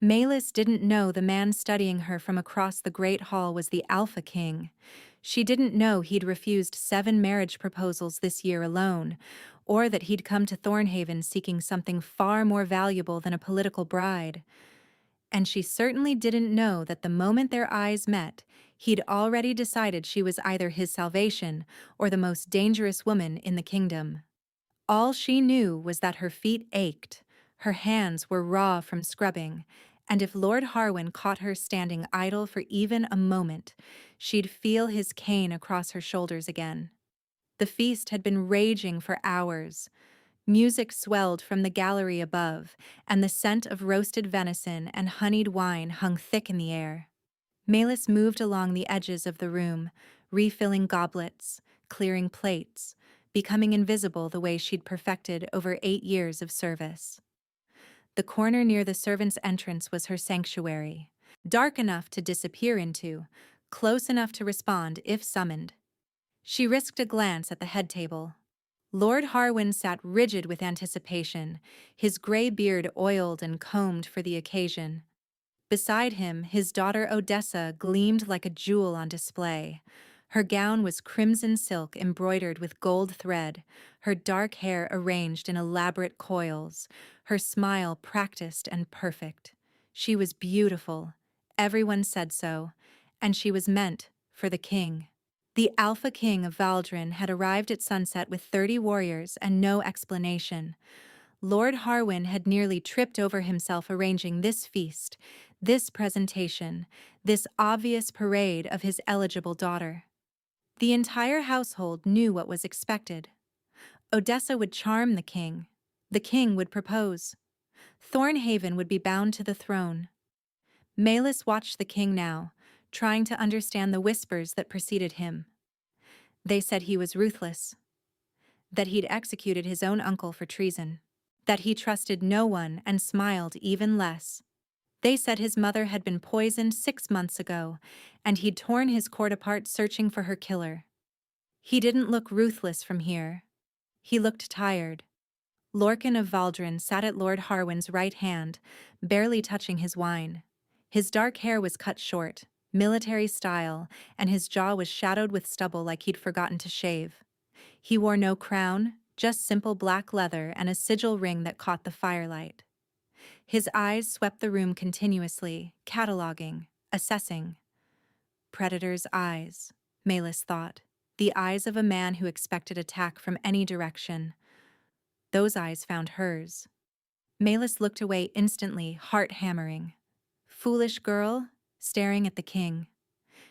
Malis didn't know the man studying her from across the Great Hall was the Alpha King. She didn't know he'd refused 7 marriage proposals this year alone, or that he'd come to Thornhaven seeking something far more valuable than a political bride. And she certainly didn't know that the moment their eyes met, he'd already decided she was either his salvation or the most dangerous woman in the kingdom. All she knew was that her feet ached, her hands were raw from scrubbing, and if Lord Harwin caught her standing idle for even a moment, she'd feel his cane across her shoulders again. The feast had been raging for hours. Music swelled from the gallery above, and the scent of roasted venison and honeyed wine hung thick in the air. Malis moved along the edges of the room, refilling goblets, clearing plates, becoming invisible the way she'd perfected over 8 years of service. The corner near the servants' entrance was her sanctuary, dark enough to disappear into, close enough to respond if summoned. She risked a glance at the head table. Lord Harwin sat rigid with anticipation, his gray beard oiled and combed for the occasion. Beside him, his daughter Odessa gleamed like a jewel on display. Her gown was crimson silk embroidered with gold thread, her dark hair arranged in elaborate coils, her smile practiced and perfect. She was beautiful. Everyone said so, and she was meant for the king. The Alpha King of Valdrin had arrived at sunset with 30 warriors and no explanation. Lord Harwin had nearly tripped over himself arranging this feast, this presentation, this obvious parade of his eligible daughter. The entire household knew what was expected. Odessa would charm the king. The king would propose. Thornhaven would be bound to the throne. Malis watched the king now, trying to understand the whispers that preceded him. They said he was ruthless, that he'd executed his own uncle for treason, that he trusted no one and smiled even less. They said his mother had been poisoned 6 months ago, and he'd torn his court apart searching for her killer. He didn't look ruthless from here. He looked tired. Lorcan of Valdrin sat at Lord Harwin's right hand, barely touching his wine. His dark hair was cut short, military style, and his jaw was shadowed with stubble like he'd forgotten to shave. He wore no crown, just simple black leather and a sigil ring that caught the firelight. His eyes swept the room continuously, cataloging, assessing. Predator's eyes, Malis thought. The eyes of a man who expected attack from any direction. Those eyes found hers. Malis looked away instantly, heart hammering. Foolish girl, staring at the king.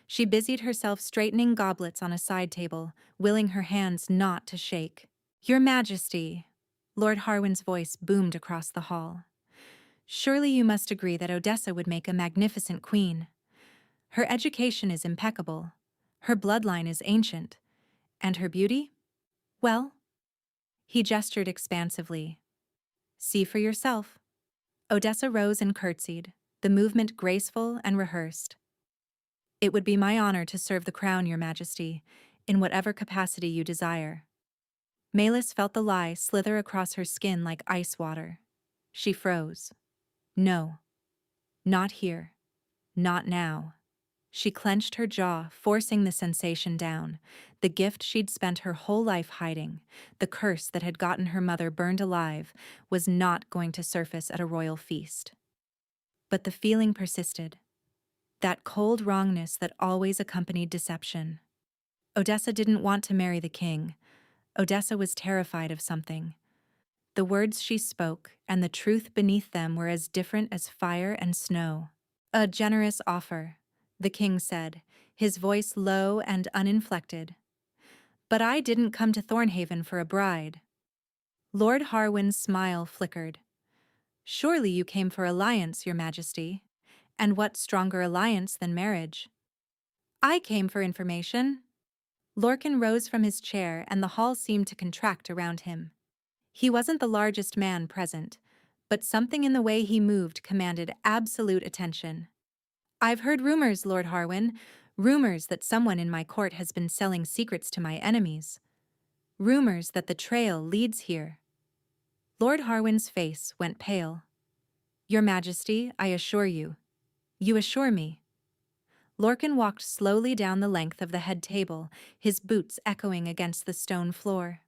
She busied herself straightening goblets on a side table, willing her hands not to shake. Your Majesty, Lord Harwin's voice boomed across the hall. Surely you must agree that Odessa would make a magnificent queen. Her education is impeccable. Her bloodline is ancient. And her beauty? Well? He gestured expansively. See for yourself. Odessa rose and curtsied, the movement graceful and rehearsed. It would be my honor to serve the crown, Your Majesty, in whatever capacity you desire. Malis felt the lie slither across her skin like ice water. She froze. No. Not here. Not now. She clenched her jaw, forcing the sensation down, the gift she'd spent her whole life hiding, the curse that had gotten her mother burned alive, was not going to surface at a royal feast. But the feeling persisted. That cold wrongness that always accompanied deception. Odessa didn't want to marry the king. Odessa was terrified of something. The words she spoke and the truth beneath them were as different as fire and snow. A generous offer, the king said, his voice low and uninflected. But I didn't come to Thornhaven for a bride. Lord Harwin's smile flickered. Surely you came for alliance, Your Majesty. And what stronger alliance than marriage? I came for information. Lorcan rose from his chair and the hall seemed to contract around him. He wasn't the largest man present, but something in the way he moved commanded absolute attention. I've heard rumors, Lord Harwin, rumors that someone in my court has been selling secrets to my enemies. Rumors that the trail leads here. Lord Harwin's face went pale. Your Majesty, I assure you. You assure me. Lorcan walked slowly down the length of the head table, his boots echoing against the stone floor.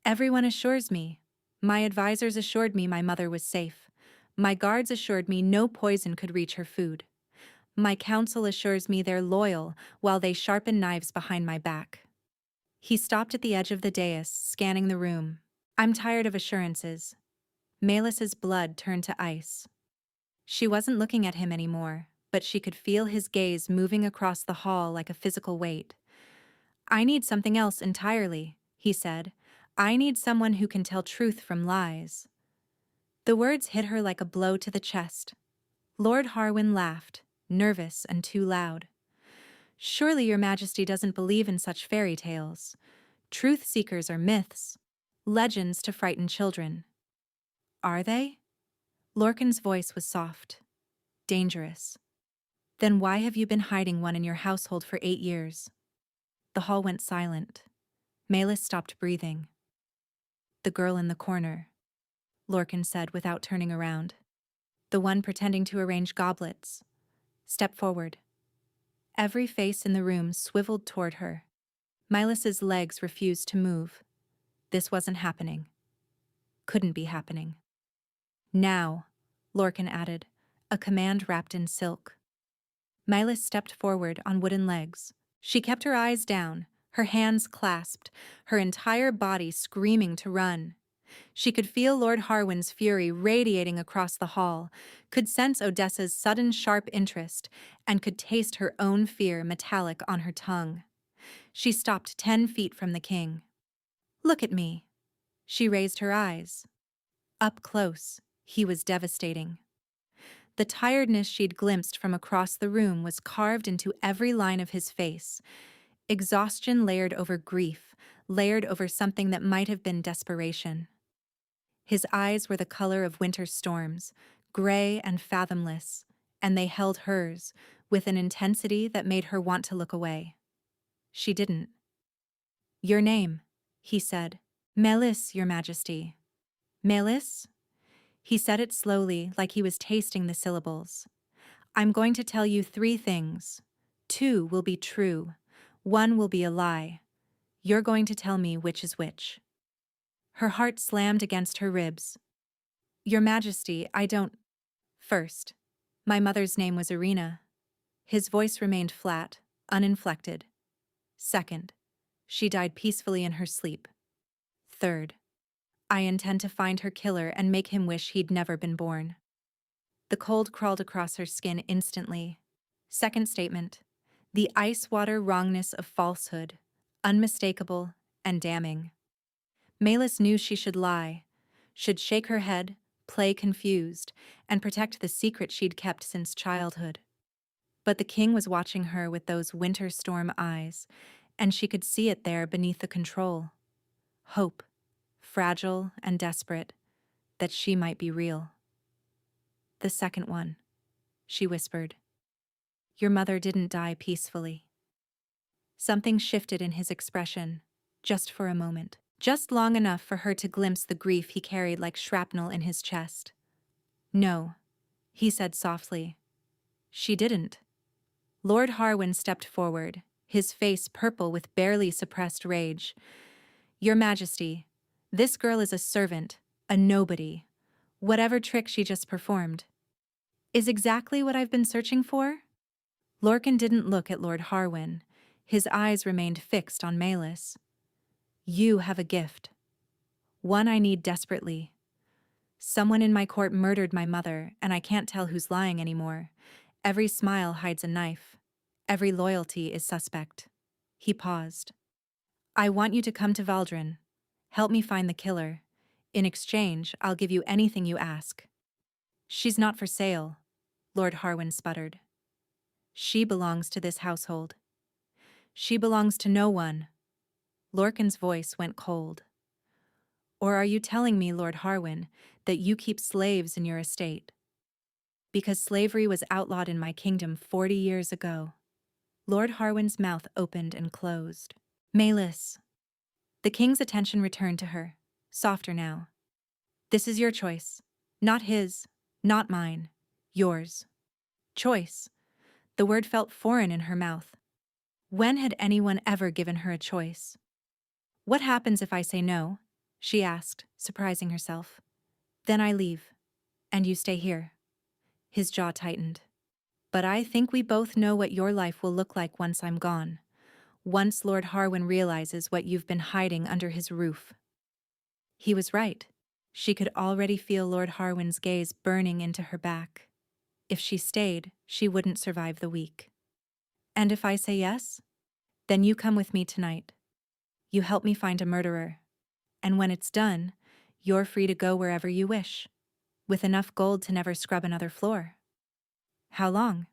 Everyone assures me. My advisors assured me my mother was safe. My guards assured me no poison could reach her food. My council assures me they're loyal while they sharpen knives behind my back. He stopped at the edge of the dais, scanning the room. I'm tired of assurances. Melis's blood turned to ice. She wasn't looking at him anymore, but she could feel his gaze moving across the hall like a physical weight. I need something else entirely, he said. I need someone who can tell truth from lies. The words hit her like a blow to the chest. Lord Harwin laughed, nervous and too loud. Surely your Majesty doesn't believe in such fairy tales. Truth seekers are myths, legends to frighten children. Are they? Lorcan's voice was soft, dangerous. Then why have you been hiding one in your household for 8 years? The hall went silent. Melis stopped breathing. The girl in the corner, Lorcan said without turning around. The one pretending to arrange goblets. Step forward. Every face in the room swiveled toward her. Melis's legs refused to move. This wasn't happening. Couldn't be happening. Now, Lorcan added, a command wrapped in silk. Melis stepped forward on wooden legs. She kept her eyes down, her hands clasped, her entire body screaming to run. She could feel Lord Harwin's fury radiating across the hall, could sense Odessa's sudden sharp interest, and could taste her own fear metallic on her tongue. She stopped 10 feet from the king. Look at me. She raised her eyes. Up close, he was devastating. The tiredness she'd glimpsed from across the room was carved into every line of his face. Exhaustion layered over grief, layered over something that might have been desperation. His eyes were the color of winter storms, gray and fathomless, and they held hers with an intensity that made her want to look away. She didn't. Your name, he said. Melis, Your Majesty. Melis? He said it slowly, like he was tasting the syllables. I'm going to tell you 3 things. 2 will be true. 1 will be a lie. You're going to tell me which is which. Her heart slammed against her ribs. Your Majesty, I don't... First, my mother's name was Irina. His voice remained flat, uninflected. Second, she died peacefully in her sleep. Third, I intend to find her killer and make him wish he'd never been born. The cold crawled across her skin instantly. Second statement, the ice-water wrongness of falsehood, unmistakable and damning. Melis knew she should lie, should shake her head, play confused, and protect the secret she'd kept since childhood. But the king was watching her with those winter storm eyes, and she could see it there beneath the control. Hope, fragile and desperate, that she might be real. The second one, she whispered. Your mother didn't die peacefully. Something shifted in his expression, just for a moment. Just long enough for her to glimpse the grief he carried like shrapnel in his chest. No, he said softly. She didn't. Lord Harwin stepped forward, his face purple with barely suppressed rage. Your Majesty, this girl is a servant, a nobody. Whatever trick she just performed is exactly what I've been searching for? Lorcan didn't look at Lord Harwin. His eyes remained fixed on Melis. You have a gift. One I need desperately. Someone in my court murdered my mother, and I can't tell who's lying anymore. Every smile hides a knife. Every loyalty is suspect. He paused. I want you to come to Valdrin. Help me find the killer. In exchange, I'll give you anything you ask. She's not for sale, Lord Harwin sputtered. She belongs to this household. She belongs to no one. Lorcan's voice went cold. Or are you telling me, Lord Harwin, that you keep slaves in your estate? Because slavery was outlawed in my kingdom 40 years ago. Lord Harwin's mouth opened and closed. Melis. The king's attention returned to her, softer now. This is your choice, not his. Not mine. Yours. Choice. The word felt foreign in her mouth. When had anyone ever given her a choice? What happens if I say no? She asked, surprising herself. Then I leave. And you stay here. His jaw tightened. But I think we both know what your life will look like once I'm gone. Once Lord Harwin realizes what you've been hiding under his roof. He was right. She could already feel Lord Harwin's gaze burning into her back. If she stayed, she wouldn't survive the week. And if I say yes? Then you come with me tonight. You help me find a murderer. And when it's done, you're free to go wherever you wish, with enough gold to never scrub another floor. How long?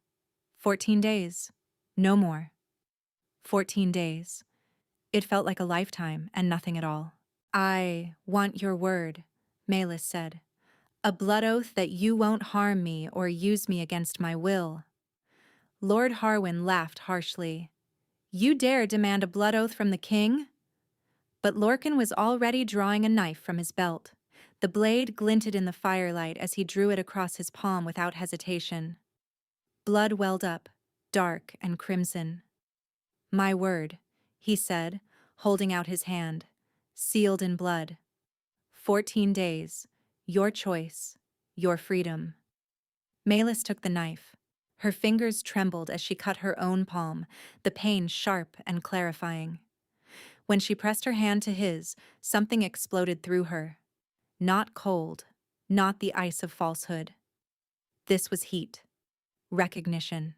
14 days. No more. 14 days. It felt like a lifetime and nothing at all. I want your word, Malus said. A blood oath that you won't harm me or use me against my will. Lord Harwin laughed harshly. You dare demand a blood oath from the king? But Lorcan was already drawing a knife from his belt. The blade glinted in the firelight as he drew it across his palm without hesitation. Blood welled up, dark and crimson. My word, he said, holding out his hand, sealed in blood. 14 days, your choice, your freedom. Malus took the knife. Her fingers trembled as she cut her own palm, the pain sharp and clarifying. When she pressed her hand to his, something exploded through her. Not cold, not the ice of falsehood. This was heat. Recognition.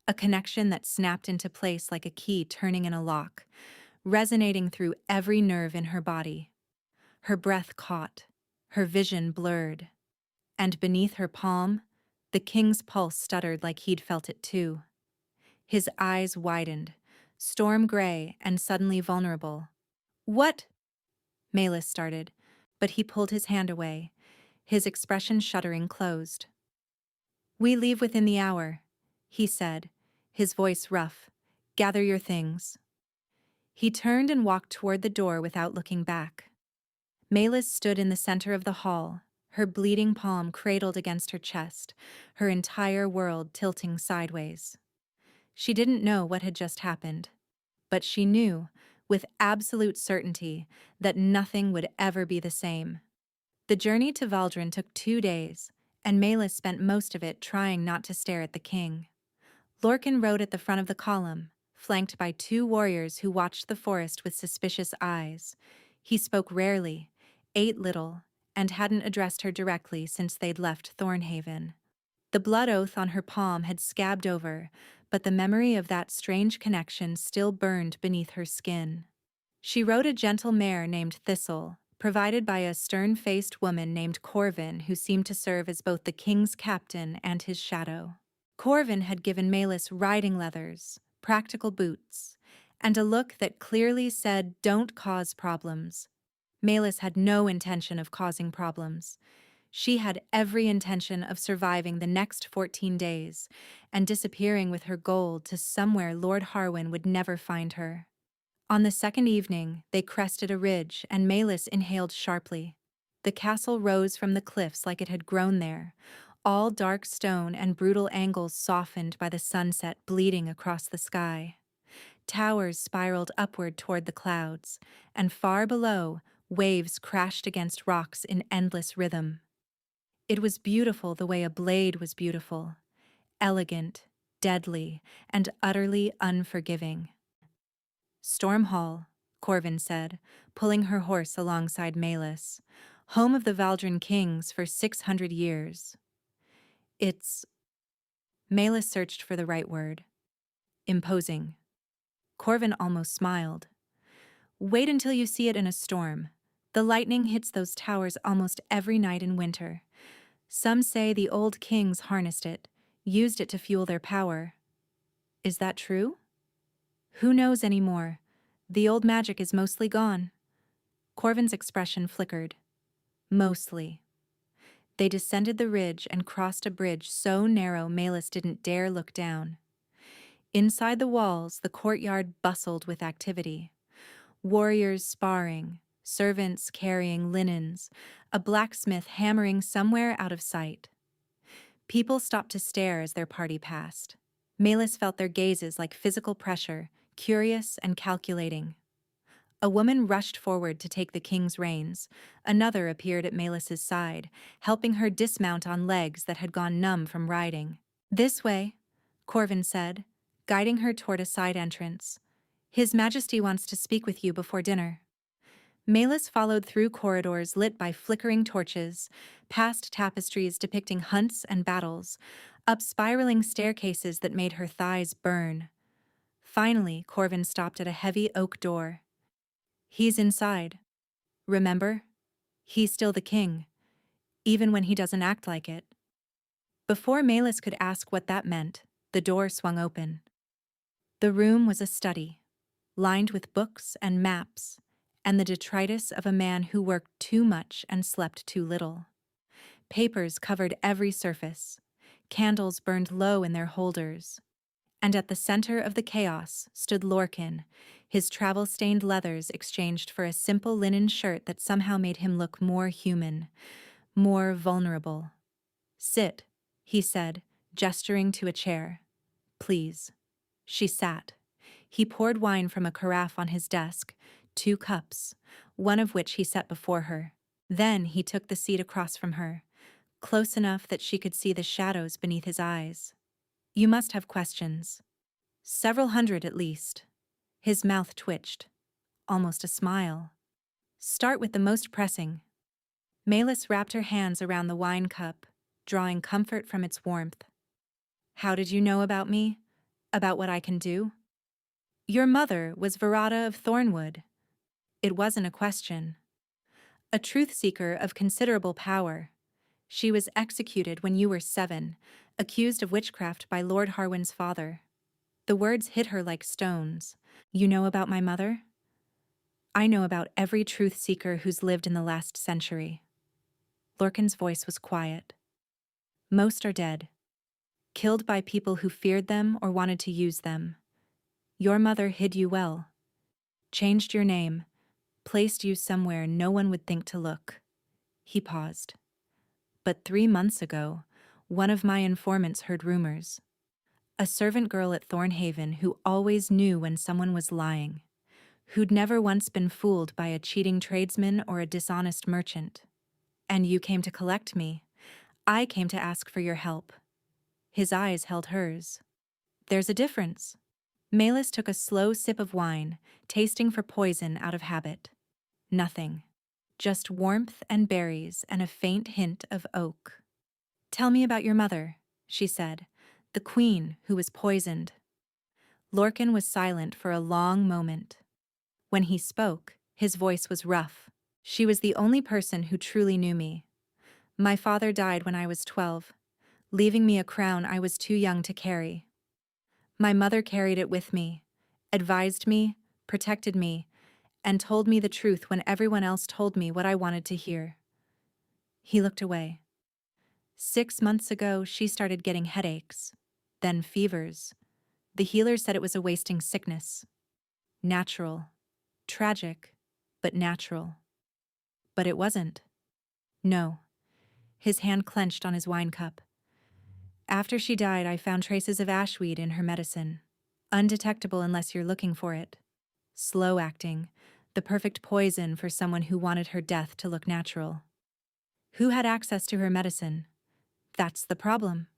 A connection that snapped into place like a key turning in a lock, resonating through every nerve in her body. Her breath caught, her vision blurred. And beneath her palm, the king's pulse stuttered like he'd felt it too. His eyes widened, storm gray and suddenly vulnerable. What? Malus started, but he pulled his hand away, his expression shuddering closed. We leave within the hour, he said, his voice rough. Gather your things. He turned and walked toward the door without looking back. Malus stood in the center of the hall, her bleeding palm cradled against her chest, her entire world tilting sideways. She didn't know what had just happened, but she knew, with absolute certainty, that nothing would ever be the same. The journey to Valdrin took 2 days, and Malus spent most of it trying not to stare at the king. Lorcan rode at the front of the column, flanked by 2 warriors who watched the forest with suspicious eyes. He spoke rarely, ate little, and hadn't addressed her directly since they'd left Thornhaven. The blood oath on her palm had scabbed over, but the memory of that strange connection still burned beneath her skin. She rode a gentle mare named Thistle, provided by a stern-faced woman named Corvin who seemed to serve as both the king's captain and his shadow. Corvin had given Malus riding leathers, practical boots, and a look that clearly said, "Don't cause problems." Malus had no intention of causing problems. She had every intention of surviving the next 14 days and disappearing with her gold to somewhere Lord Harwin would never find her. On the second evening, they crested a ridge and Malus inhaled sharply. The castle rose from the cliffs like it had grown there, all dark stone and brutal angles softened by the sunset bleeding across the sky. Towers spiraled upward toward the clouds, and far below, waves crashed against rocks in endless rhythm. It was beautiful the way a blade was beautiful, elegant, deadly, and utterly unforgiving. Storm Hall, Corvin said, pulling her horse alongside Malus, home of the Valdrin kings for 600 years. It's... Malus searched for the right word. Imposing. Corvin almost smiled. Wait until you see it in a storm. The lightning hits those towers almost every night in winter. Some say the old kings harnessed it, used it to fuel their power. Is that true? Who knows anymore? The old magic is mostly gone. Corvin's expression flickered. Mostly. They descended the ridge and crossed a bridge so narrow Malus didn't dare look down. Inside the walls, the courtyard bustled with activity. Warriors sparring, servants carrying linens, a blacksmith hammering somewhere out of sight. People stopped to stare as their party passed. Malus felt their gazes like physical pressure, curious and calculating. A woman rushed forward to take the king's reins. Another appeared at Malus's side, helping her dismount on legs that had gone numb from riding. "This way," Corvin said, guiding her toward a side entrance. "His Majesty wants to speak with you before dinner." Malus followed through corridors lit by flickering torches, past tapestries depicting hunts and battles, up spiraling staircases that made her thighs burn. Finally, Corvin stopped at a heavy oak door. "He's inside. Remember? He's still the king, even when he doesn't act like it." Before Malus could ask what that meant, the door swung open. The room was a study, lined with books and maps, and the detritus of a man who worked too much and slept too little. Papers covered every surface. Candles burned low in their holders. And at the center of the chaos stood Lorcan, his travel-stained leathers exchanged for a simple linen shirt that somehow made him look more human, more vulnerable. "Sit," he said, gesturing to a chair. "Please." She sat. He poured wine from a carafe on his desk, 2 cups, one of which he set before her. Then he took the seat across from her, close enough that she could see the shadows beneath his eyes. "You must have questions. Several hundred at least." His mouth twitched, almost a smile. "Start with the most pressing." Malus wrapped her hands around the wine cup, drawing comfort from its warmth. "How did you know about me? About what I can do?" "Your mother was Verada of Thornwood." It wasn't a question. "A truth-seeker of considerable power. She was executed when you were 7, accused of witchcraft by Lord Harwin's father." The words hit her like stones. "You know about my mother?" "I know about every truth-seeker who's lived in the last century." Lorcan's voice was quiet. "Most are dead. Killed by people who feared them or wanted to use them. Your mother hid you well. Changed your name. Placed you somewhere no one would think to look." He paused. "But 3 months ago, one of my informants heard rumors. A servant girl at Thornhaven who always knew when someone was lying. Who'd never once been fooled by a cheating tradesman or a dishonest merchant. And you came to collect me. I came to ask for your help." His eyes held hers. "There's a difference." Malus took a slow sip of wine, tasting for poison out of habit. Nothing. Just warmth and berries and a faint hint of oak. "Tell me about your mother," she said, "the queen who was poisoned." Lorcan was silent for a long moment. When he spoke, his voice was rough. "She was the only person who truly knew me. My father died when I was 12, leaving me a crown I was too young to carry. My mother carried it with me, advised me, protected me, and told me the truth when everyone else told me what I wanted to hear." He looked away. 6 months ago, she started getting headaches, then fevers. The healer said it was a wasting sickness. Natural. Tragic, but natural. But it wasn't. No. His hand clenched on his wine cup. "After she died, I found traces of ashweed in her medicine. Undetectable unless you're looking for it. Slow acting, the perfect poison for someone who wanted her death to look natural. Who had access to her medicine? That's the problem."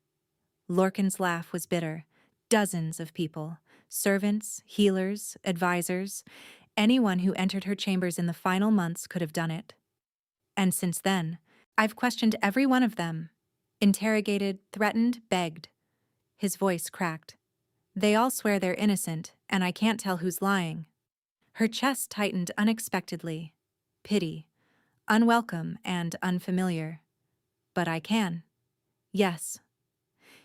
Lorcan's laugh was bitter. "Dozens of people. Servants, healers, advisors. Anyone who entered her chambers in the final months could have done it. And since then, I've questioned every one of them. Interrogated, threatened, begged." His voice cracked. "They all swear they're innocent, and I can't tell who's lying." Her chest tightened unexpectedly. Pity. Unwelcome and unfamiliar. "But I can." "Yes."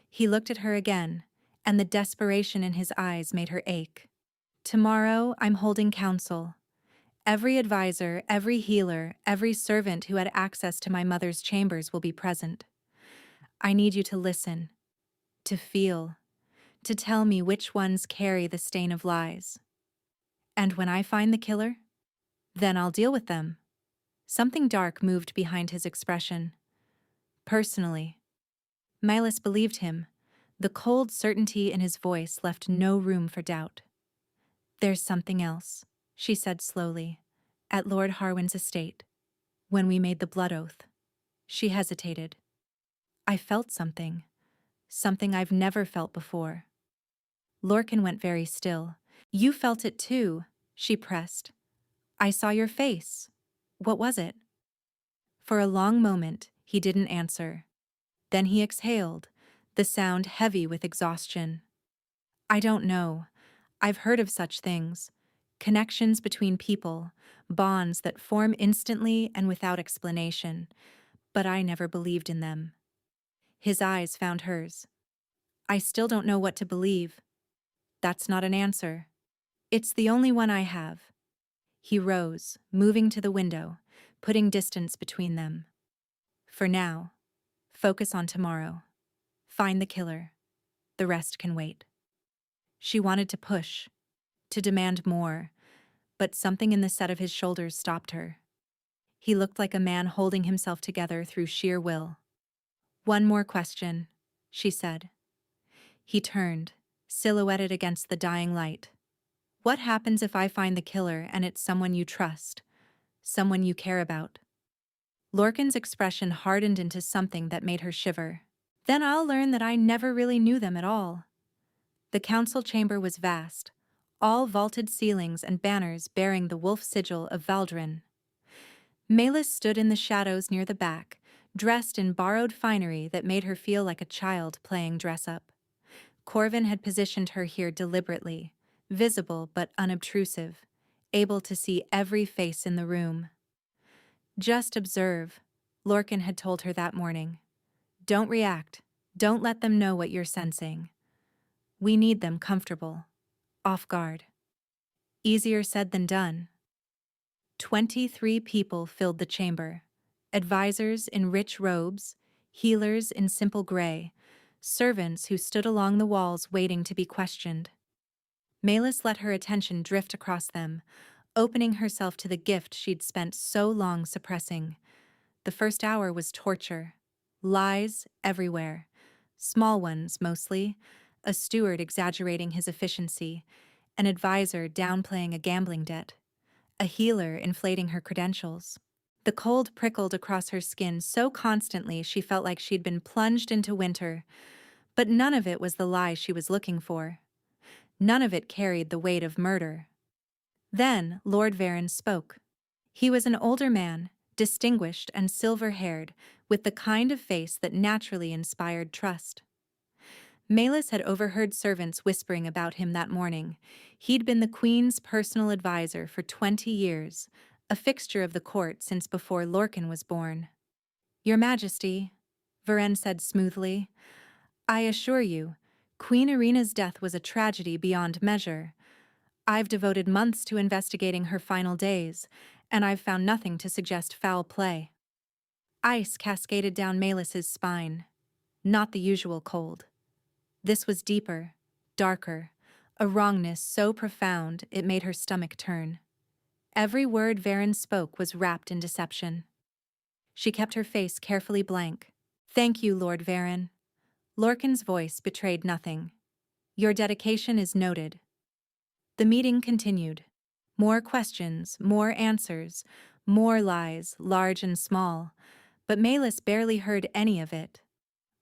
He looked at her again, and the desperation in his eyes made her ache. "Tomorrow, I'm holding council. Every advisor, every healer, every servant who had access to my mother's chambers will be present. I need you to listen, to feel, to tell me which ones carry the stain of lies. And when I find the killer, then I'll deal with them." Something dark moved behind his expression. "Personally." Milas believed him. The cold certainty in his voice left no room for doubt. "There's something else," she said slowly. "At Lord Harwin's estate, when we made the blood oath." She hesitated. "I felt something. Something I've never felt before." Lorcan went very still. "You felt it too," she pressed. "I saw your face. What was it?" For a long moment, he didn't answer. Then he exhaled, the sound heavy with exhaustion. "I don't know. I've heard of such things. Connections between people, bonds that form instantly and without explanation. But I never believed in them." His eyes found hers. "I still don't know what to believe." "That's not an answer. It's the only one I have." He rose, moving to the window, putting distance between them. "For now, focus on tomorrow. Find the killer. The rest can wait." She wanted to push, to demand more, but something in the set of his shoulders stopped her. He looked like a man holding himself together through sheer will. "One more question," she said. He turned, silhouetted against the dying light. "What happens if I find the killer and it's someone you trust, someone you care about?" Lorcan's expression hardened into something that made her shiver. "Then I'll learn that I never really knew them at all." The council chamber was vast, all vaulted ceilings and banners bearing the wolf sigil of Valdrin. Melis stood in the shadows near the back, dressed in borrowed finery that made her feel like a child playing dress-up. Corvin had positioned her here deliberately, visible but unobtrusive, able to see every face in the room. "Just observe," Lorcan had told her that morning. "Don't react. Don't let them know what you're sensing. We need them comfortable, off guard." Easier said than done. 23 people filled the chamber. Advisors in rich robes, healers in simple gray, servants who stood along the walls waiting to be questioned. Melis let her attention drift across them, opening herself to the gift she'd spent so long suppressing. The first hour was torture. Lies everywhere. Small ones, mostly. A steward exaggerating his efficiency. An advisor downplaying a gambling debt. A healer inflating her credentials. The cold prickled across her skin so constantly she felt like she'd been plunged into winter. But none of it was the lie she was looking for. None of it carried the weight of murder. Then Lord Varen spoke. He was an older man, distinguished and silver-haired, with the kind of face that naturally inspired trust. Melis had overheard servants whispering about him that morning. He'd been the Queen's personal advisor for 20 years, a fixture of the court since before Lorcan was born. "Your Majesty," Varen said smoothly, "I assure you, Queen Irina's death was a tragedy beyond measure. I've devoted months to investigating her final days, and I've found nothing to suggest foul play." Ice cascaded down Melis's spine. Not the usual cold. This was deeper, darker, a wrongness so profound it made her stomach turn. Every word Varen spoke was wrapped in deception. She kept her face carefully blank. "Thank you, Lord Varen." Lorcan's voice betrayed nothing. "Your dedication is noted." The meeting continued. More questions, more answers, more lies, large and small, but Melis barely heard any of it.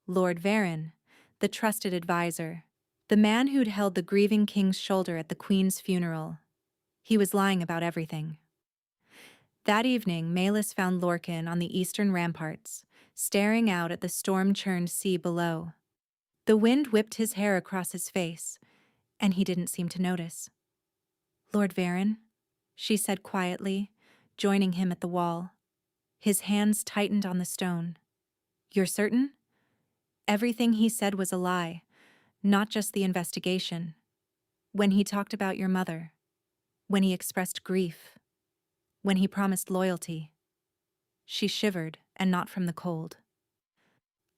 Lord Varen, the trusted advisor, the man who'd held the grieving king's shoulder at the Queen's funeral. He was lying about everything. That evening, Melis found Lorcan on the eastern ramparts, staring out at the storm-churned sea below. The wind whipped his hair across his face, and he didn't seem to notice. "Lord Varen," she said quietly, joining him at the wall. His hands tightened on the stone. "You're certain?" Everything he said was a lie, not just the investigation. When he talked about your mother, when he expressed grief, when he promised loyalty. She shivered, and not from the cold.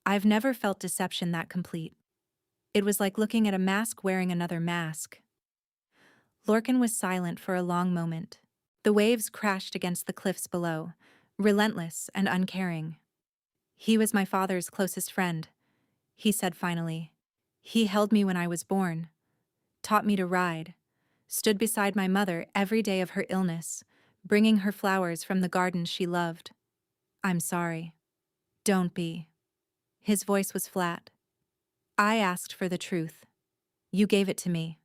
"I've never felt deception that complete. It was like looking at a mask wearing another mask." Lorcan was silent for a long moment. The waves crashed against the cliffs below, relentless and uncaring. "He was my father's closest friend. he said finally. He held me when I was born, taught me to ride, stood beside my mother every day of her illness, bringing her flowers from the garden she loved. I'm sorry. Don't be. His voice was flat. I asked for the truth. You gave it to me.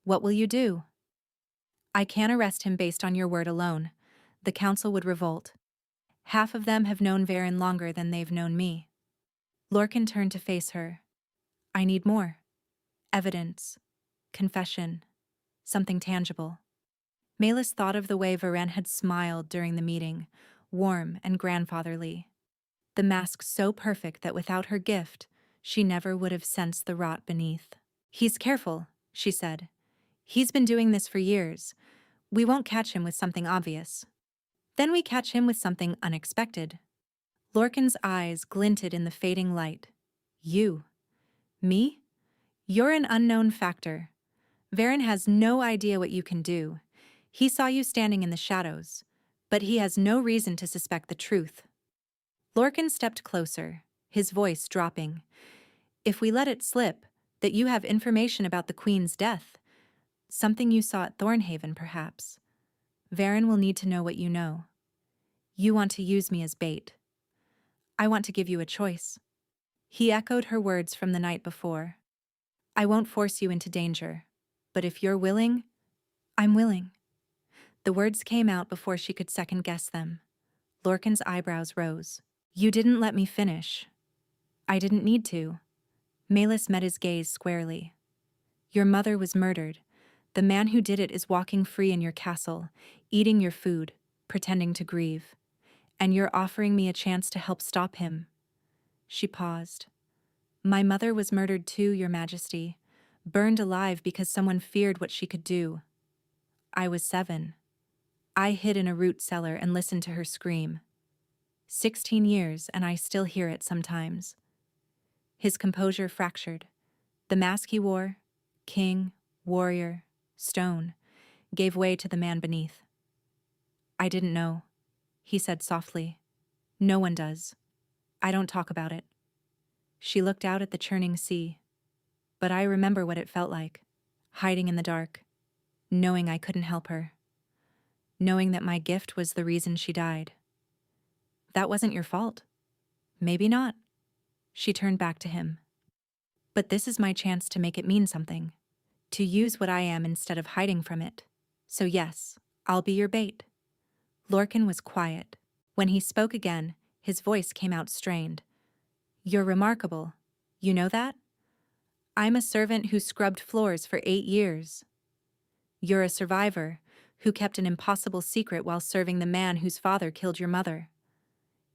What will you do? I can't arrest him based on your word alone. The council would revolt. Half of them have known Varen longer than they've known me. Lorcan turned to face her. I need more. Evidence. Confession. Something tangible. Malus thought of the way Varen had smiled during the meeting, warm and grandfatherly. The mask so perfect that without her gift, she never would have sensed the rot beneath. He's careful, she said. He's been doing this for years. We won't catch him with something obvious. Then we catch him with something unexpected. Lorcan's eyes glinted in the fading light. You? Me? You're an unknown factor. Varen has no idea what you can do. He saw you standing in the shadows, but he has no reason to suspect the truth. Lorcan stepped closer, his voice dropping. If we let it slip, that you have information about the Queen's death, something you saw at Thornhaven perhaps, Varen will need to know what you know. You want to use me as bait. I want to give you a choice. He echoed her words from the night before. I won't force you into danger, but if you're willing, I'm willing. The words came out before she could second-guess them. Lorcan's eyebrows rose. You didn't let me finish. I didn't need to. Malus met his gaze squarely. Your mother was murdered. The man who did it is walking free in your castle, eating your food, pretending to grieve. And you're offering me a chance to help stop him. She paused. My mother was murdered too, Your Majesty, burned alive because someone feared what she could do. I was 7. I hid in a root cellar and listened to her scream. 16 years, and I still hear it sometimes. His composure fractured. The mask he wore, king, warrior, stone, gave way to the man beneath. I didn't know, he said softly. No one does. I don't talk about it. She looked out at the churning sea. But I remember what it felt like, hiding in the dark, knowing I couldn't help her, knowing that my gift was the reason she died. That wasn't your fault. Maybe not. She turned back to him. But this is my chance to make it mean something, to use what I am instead of hiding from it. So yes, I'll be your bait. Lorcan was quiet. When he spoke again, his voice came out strained. You're remarkable. You know that? I'm a servant who scrubbed floors for 8 years. You're a survivor who kept an impossible secret while serving the man whose father killed your mother.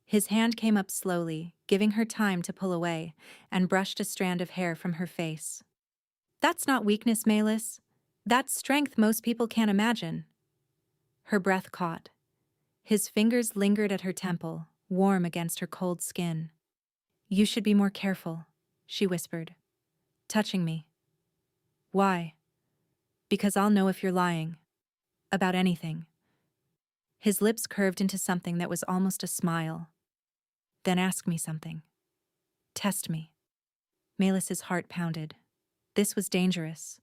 His hand came up slowly, giving her time to pull away, and brushed a strand of hair from her face. That's not weakness, Malus. That's strength most people can't imagine. Her breath caught. His fingers lingered at her temple, warm against her cold skin. You should be more careful, she whispered, touching me. Why? Because I'll know if you're lying. About anything. His lips curved into something that was almost a smile. Then ask me something. Test me. Malus's heart pounded. This was dangerous.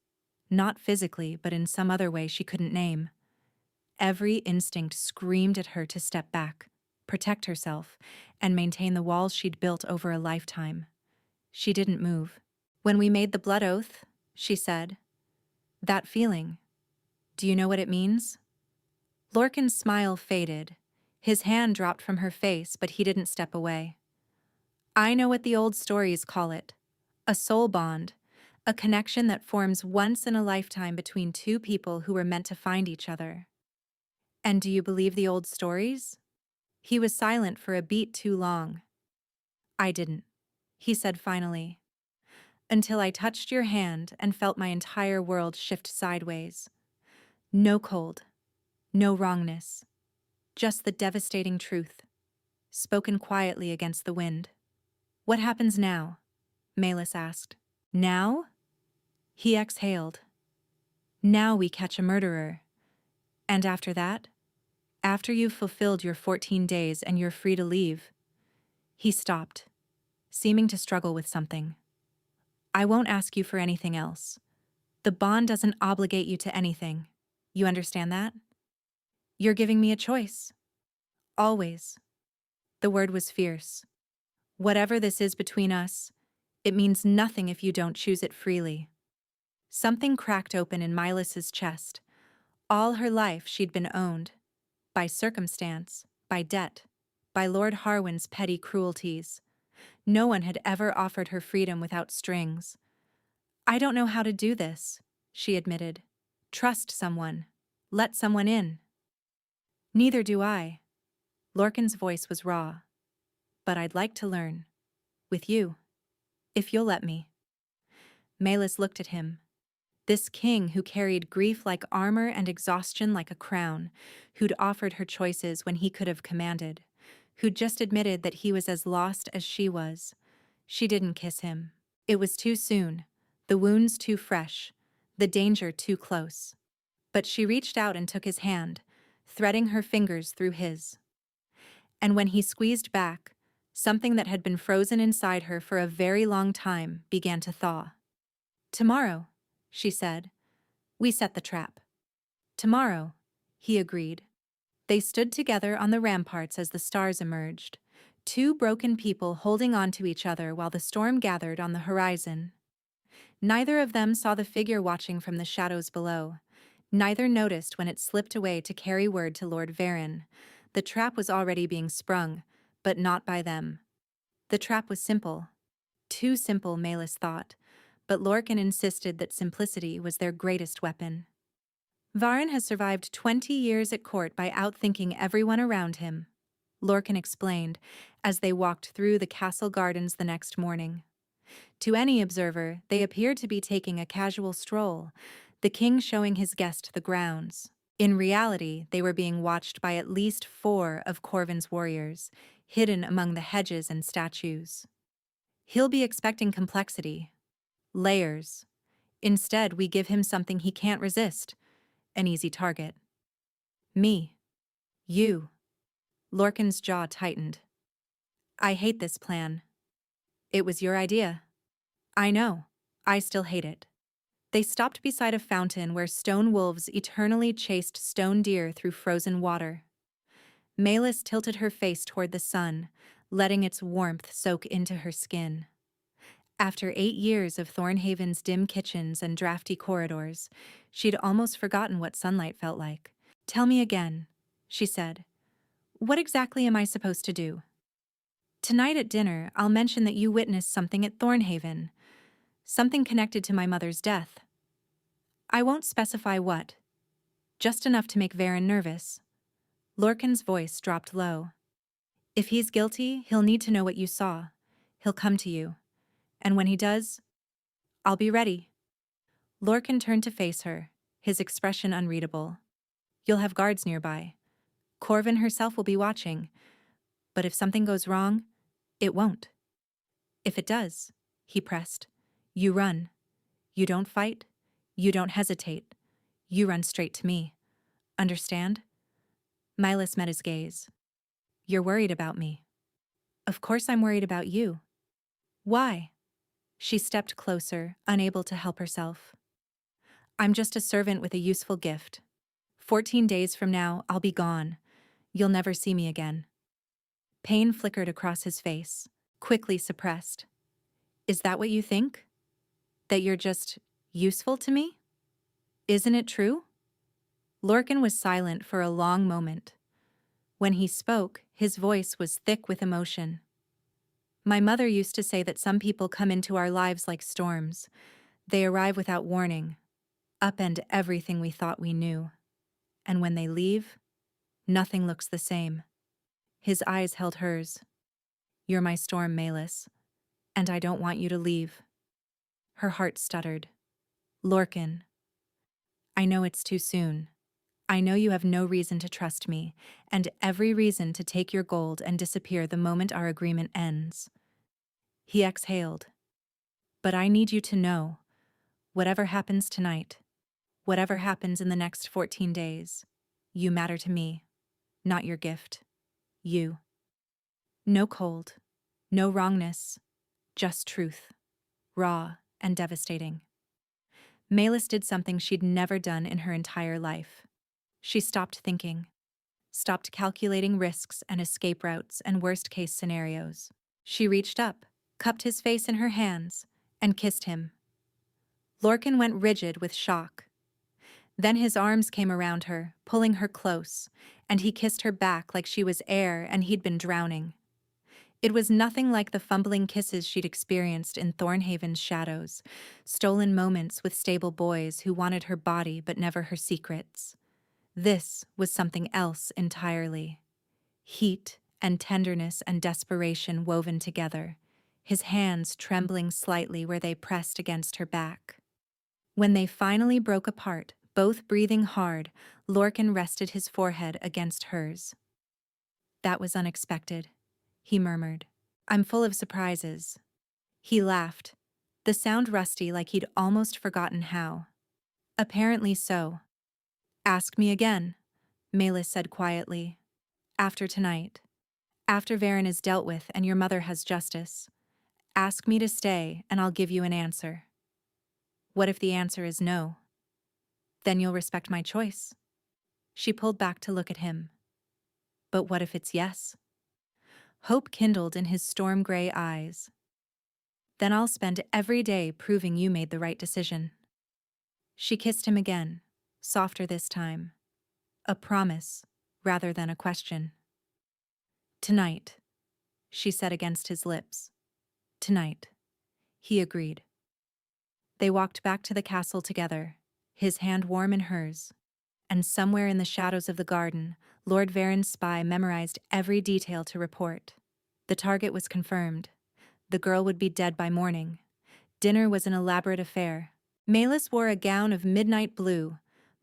Not physically, but in some other way she couldn't name. Every instinct screamed at her to step back, protect herself, and maintain the walls she'd built over a lifetime. She didn't move. When we made the blood oath, she said, that feeling, do you know what it means? Lorcan's smile faded. His hand dropped from her face, but he didn't step away. I know what the old stories call it. A soul bond. A connection that forms once in a lifetime between two people who were meant to find each other. And do you believe the old stories? He was silent for a beat too long. I didn't, he said finally. Until I touched your hand and felt my entire world shift sideways. No cold. No wrongness. Just the devastating truth, spoken quietly against the wind. What happens now? Malus asked. Now? He exhaled. Now we catch a murderer. And after that? After you've fulfilled your 14 days and you're free to leave. He stopped. seeming to struggle with something. I won't ask you for anything else. The bond doesn't obligate you to anything. You understand that? You're giving me a choice. Always. The word was fierce. Whatever this is between us, it means nothing if you don't choose it freely. Something cracked open in Milas's chest. All her life she'd been owned. By circumstance, by debt, by Lord Harwin's petty cruelties. No one had ever offered her freedom without strings. I don't know how to do this, she admitted. Trust someone. Let someone in. Neither do I. Lorcan's voice was raw. But I'd like to learn. With you. If you'll let me. Malis looked at him. This king who carried grief like armor and exhaustion like a crown, who'd offered her choices when he could have commanded, who'd just admitted that he was as lost as she was. She didn't kiss him. It was too soon, the wounds too fresh, the danger too close. But she reached out and took his hand, threading her fingers through his. And when he squeezed back, something that had been frozen inside her for a very long time began to thaw. Tomorrow, she said. We set the trap. Tomorrow, he agreed. They stood together on the ramparts as the stars emerged, two broken people holding on to each other while the storm gathered on the horizon. Neither of them saw the figure watching from the shadows below. Neither noticed when it slipped away to carry word to Lord Varon. The trap was already being sprung, but not by them. The trap was simple. Too simple, Malis thought, but Lorcan insisted that simplicity was their greatest weapon. Varon has survived 20 years at court by outthinking everyone around him, Lorcan explained as they walked through the castle gardens the next morning. To any observer, they appeared to be taking a casual stroll, the king showing his guest the grounds. In reality, they were being watched by at least 4 of Corvin's warriors, hidden among the hedges and statues. He'll be expecting complexity. Layers. Instead, we give him something he can't resist. An easy target. Me. You. Lorcan's jaw tightened. I hate this plan. It was your idea. I know. I still hate it. They stopped beside a fountain where stone wolves eternally chased stone deer through frozen water. Malis tilted her face toward the sun, letting its warmth soak into her skin. After 8 years of Thornhaven's dim kitchens and drafty corridors, she'd almost forgotten what sunlight felt like. Tell me again, she said. What exactly am I supposed to do? Tonight at dinner, I'll mention that you witnessed something at Thornhaven. Something connected to my mother's death. I won't specify what. Just enough to make Varon nervous. Lorcan's voice dropped low. If he's guilty, he'll need to know what you saw. He'll come to you. And when he does, I'll be ready. Lorcan turned to face her, his expression unreadable. You'll have guards nearby. Corvin herself will be watching. But if something goes wrong, it won't. If it does, he pressed, you run. You don't fight. You don't hesitate. You run straight to me. Understand? Milas met his gaze. You're worried about me. Of course I'm worried about you. Why? She stepped closer, unable to help herself. I'm just a servant with a useful gift. 14 days from now, I'll be gone. You'll never see me again. Pain flickered across his face, quickly suppressed. Is that what you think? That you're just useful to me? Isn't it true? Lorcan was silent for a long moment. When he spoke, his voice was thick with emotion. My mother used to say that some people come into our lives like storms. They arrive without warning, upend everything we thought we knew. And when they leave, nothing looks the same. His eyes held hers. You're my storm, Malis, and I don't want you to leave. Her heart stuttered. Lorcan. I know it's too soon. I know you have no reason to trust me, and every reason to take your gold and disappear the moment our agreement ends. He exhaled. But I need you to know, whatever happens tonight, whatever happens in the next 14 days, you matter to me, not your gift. You. No cold, no wrongness, just truth, raw and devastating. Melis did something she'd never done in her entire life. She stopped thinking, stopped calculating risks and escape routes and worst-case scenarios. She reached up, cupped his face in her hands, and kissed him. Lorcan went rigid with shock. Then his arms came around her, pulling her close, and he kissed her back like she was air and he'd been drowning. It was nothing like the fumbling kisses she'd experienced in Thornhaven's shadows, stolen moments with stable boys who wanted her body but never her secrets. This was something else entirely. Heat and tenderness and desperation woven together, his hands trembling slightly where they pressed against her back. When they finally broke apart, both breathing hard, Lorcan rested his forehead against hers. "That was unexpected," he murmured. "I'm full of surprises." He laughed, the sound rusty like he'd almost forgotten how. "Apparently so." "Ask me again," Melis said quietly. "After tonight. After Varen is dealt with and your mother has justice. Ask me to stay and I'll give you an answer." "What if the answer is no?" "Then you'll respect my choice." She pulled back to look at him. "But what if it's yes?" Hope kindled in his storm-gray eyes. "Then I'll spend every day proving you made the right decision." She kissed him again, softer this time. A promise, rather than a question. "Tonight," she said against his lips. "Tonight." He agreed. They walked back to the castle together, his hand warm in hers. And somewhere in the shadows of the garden, Lord Varen's spy memorized every detail to report. The target was confirmed. The girl would be dead by morning. Dinner was an elaborate affair. Melis wore a gown of midnight blue,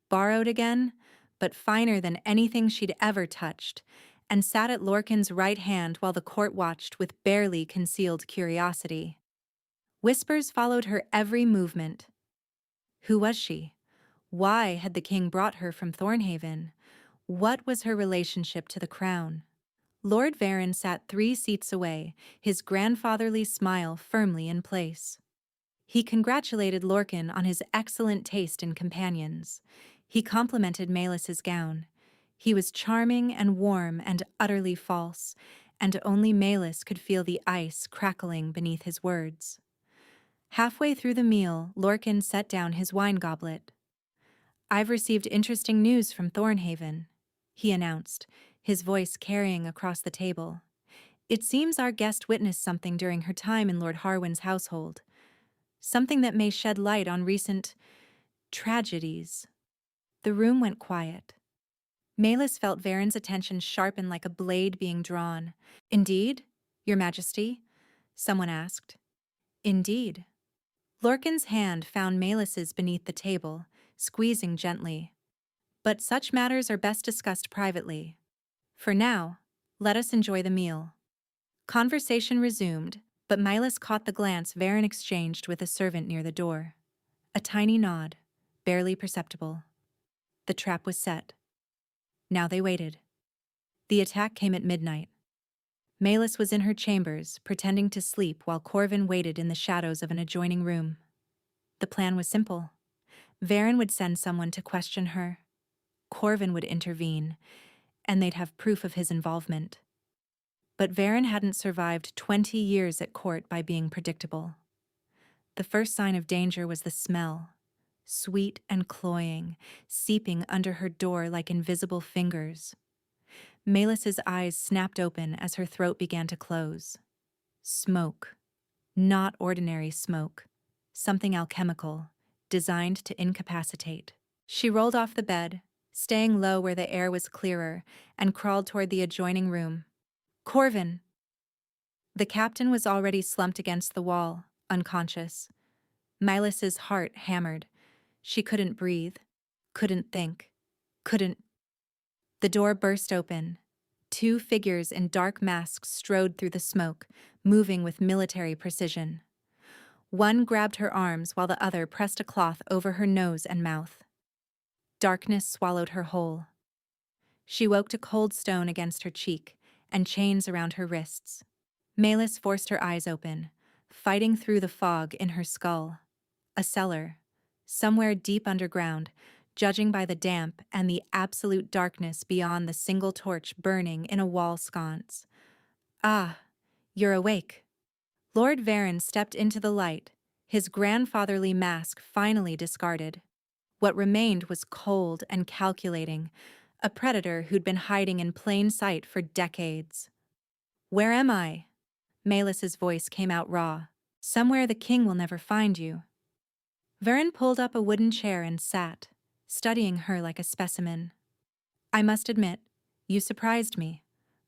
borrowed again, but finer than anything she'd ever touched, and sat at Lorcan's right hand while the court watched with barely concealed curiosity. Whispers followed her every movement. Who was she? Why had the king brought her from Thornhaven? What was her relationship to the crown? Lord Varen sat 3 seats away, his grandfatherly smile firmly in place. He congratulated Lorcan on his excellent taste in companions. He complimented Melis's gown. He was charming and warm and utterly false, and only Melis could feel the ice crackling beneath his words. Halfway through the meal, Lorcan set down his wine goblet. "I've received interesting news from Thornhaven," he announced, his voice carrying across the table. "It seems our guest witnessed something during her time in Lord Harwin's household. Something that may shed light on recent tragedies." The room went quiet. Melis felt Varen's attention sharpen like a blade being drawn. "Indeed, Your Majesty?" someone asked. "Indeed." Lorcan's hand found Melis's beneath the table, squeezing gently. "But such matters are best discussed privately. For now, let us enjoy the meal." Conversation resumed, but Melis caught the glance Varen exchanged with a servant near the door. A tiny nod, barely perceptible. The trap was set. Now they waited. The attack came at midnight. Melis was in her chambers, pretending to sleep while Corvin waited in the shadows of an adjoining room. The plan was simple. Varen would send someone to question her. Corvin would intervene, and they'd have proof of his involvement. But Varen hadn't survived 20 years at court by being predictable. The first sign of danger was the smell, sweet and cloying, seeping under her door like invisible fingers. Melis's eyes snapped open as her throat began to close. Smoke. Not ordinary smoke. Something alchemical, designed to incapacitate. She rolled off the bed, staying low where the air was clearer, and crawled toward the adjoining room. "Corvin!" The captain was already slumped against the wall, unconscious. Melis's heart hammered. She couldn't breathe, couldn't think, couldn't. The door burst open. 2 figures in dark masks strode through the smoke, moving with military precision. One grabbed her arms while the other pressed a cloth over her nose and mouth. Darkness swallowed her whole. She woke to cold stone against her cheek and chains around her wrists. Melis forced her eyes open, fighting through the fog in her skull. A cellar, somewhere deep underground, judging by the damp and the absolute darkness beyond the single torch burning in a wall sconce. Ah, you're awake. Lord Varen stepped into the light, his grandfatherly mask finally discarded. What remained was cold and calculating, a predator who'd been hiding in plain sight for decades. Where am I? Melis's voice came out raw. Somewhere the king will never find you. Varen pulled up a wooden chair and sat, studying her like a specimen. I must admit, you surprised me.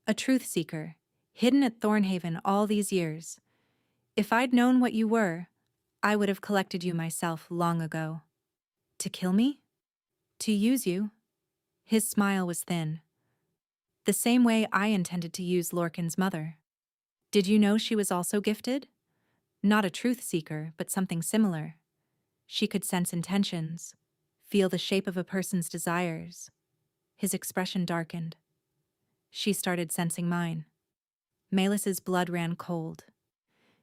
A truth seeker, hidden at Thornhaven all these years. If I'd known what you were, I would have collected you myself long ago. To kill me? To use you? His smile was thin. The same way I intended to use Lorcan's mother. Did you know she was also gifted? Not a truth seeker, but something similar. She could sense intentions, feel the shape of a person's desires. His expression darkened. She started sensing mine. Melis's blood ran cold.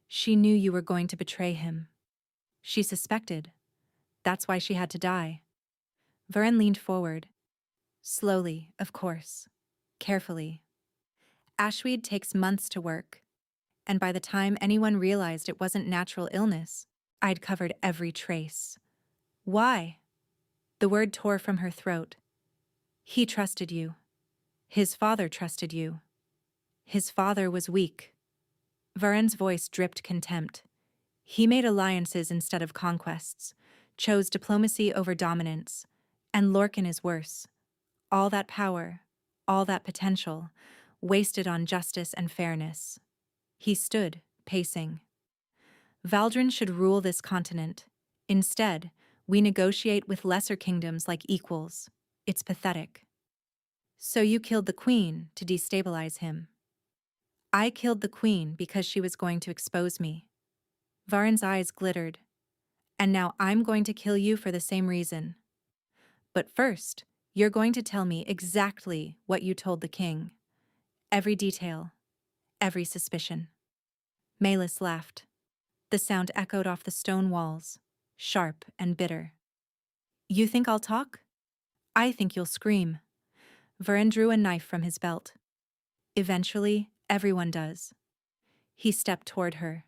She knew you were going to betray him. She suspected. That's why she had to die. Varen leaned forward. Slowly, of course. Carefully. Ashweed takes months to work. And by the time anyone realized it wasn't natural illness, I'd covered every trace. Why? The word tore from her throat. He trusted you. His father trusted you. His father was weak. Varen's voice dripped contempt. He made alliances instead of conquests, chose diplomacy over dominance, and Lorcan is worse. All that power, all that potential, wasted on justice and fairness. He stood, pacing. Valdrin should rule this continent. Instead, we negotiate with lesser kingdoms like equals. It's pathetic. So you killed the queen to destabilize him. I killed the queen because she was going to expose me. Varen's eyes glittered. And now I'm going to kill you for the same reason. But first, you're going to tell me exactly what you told the king. Every detail. Every suspicion. Melis laughed. The sound echoed off the stone walls, sharp and bitter. You think I'll talk? I think you'll scream. Varen drew a knife from his belt. Eventually, everyone does. He stepped toward her.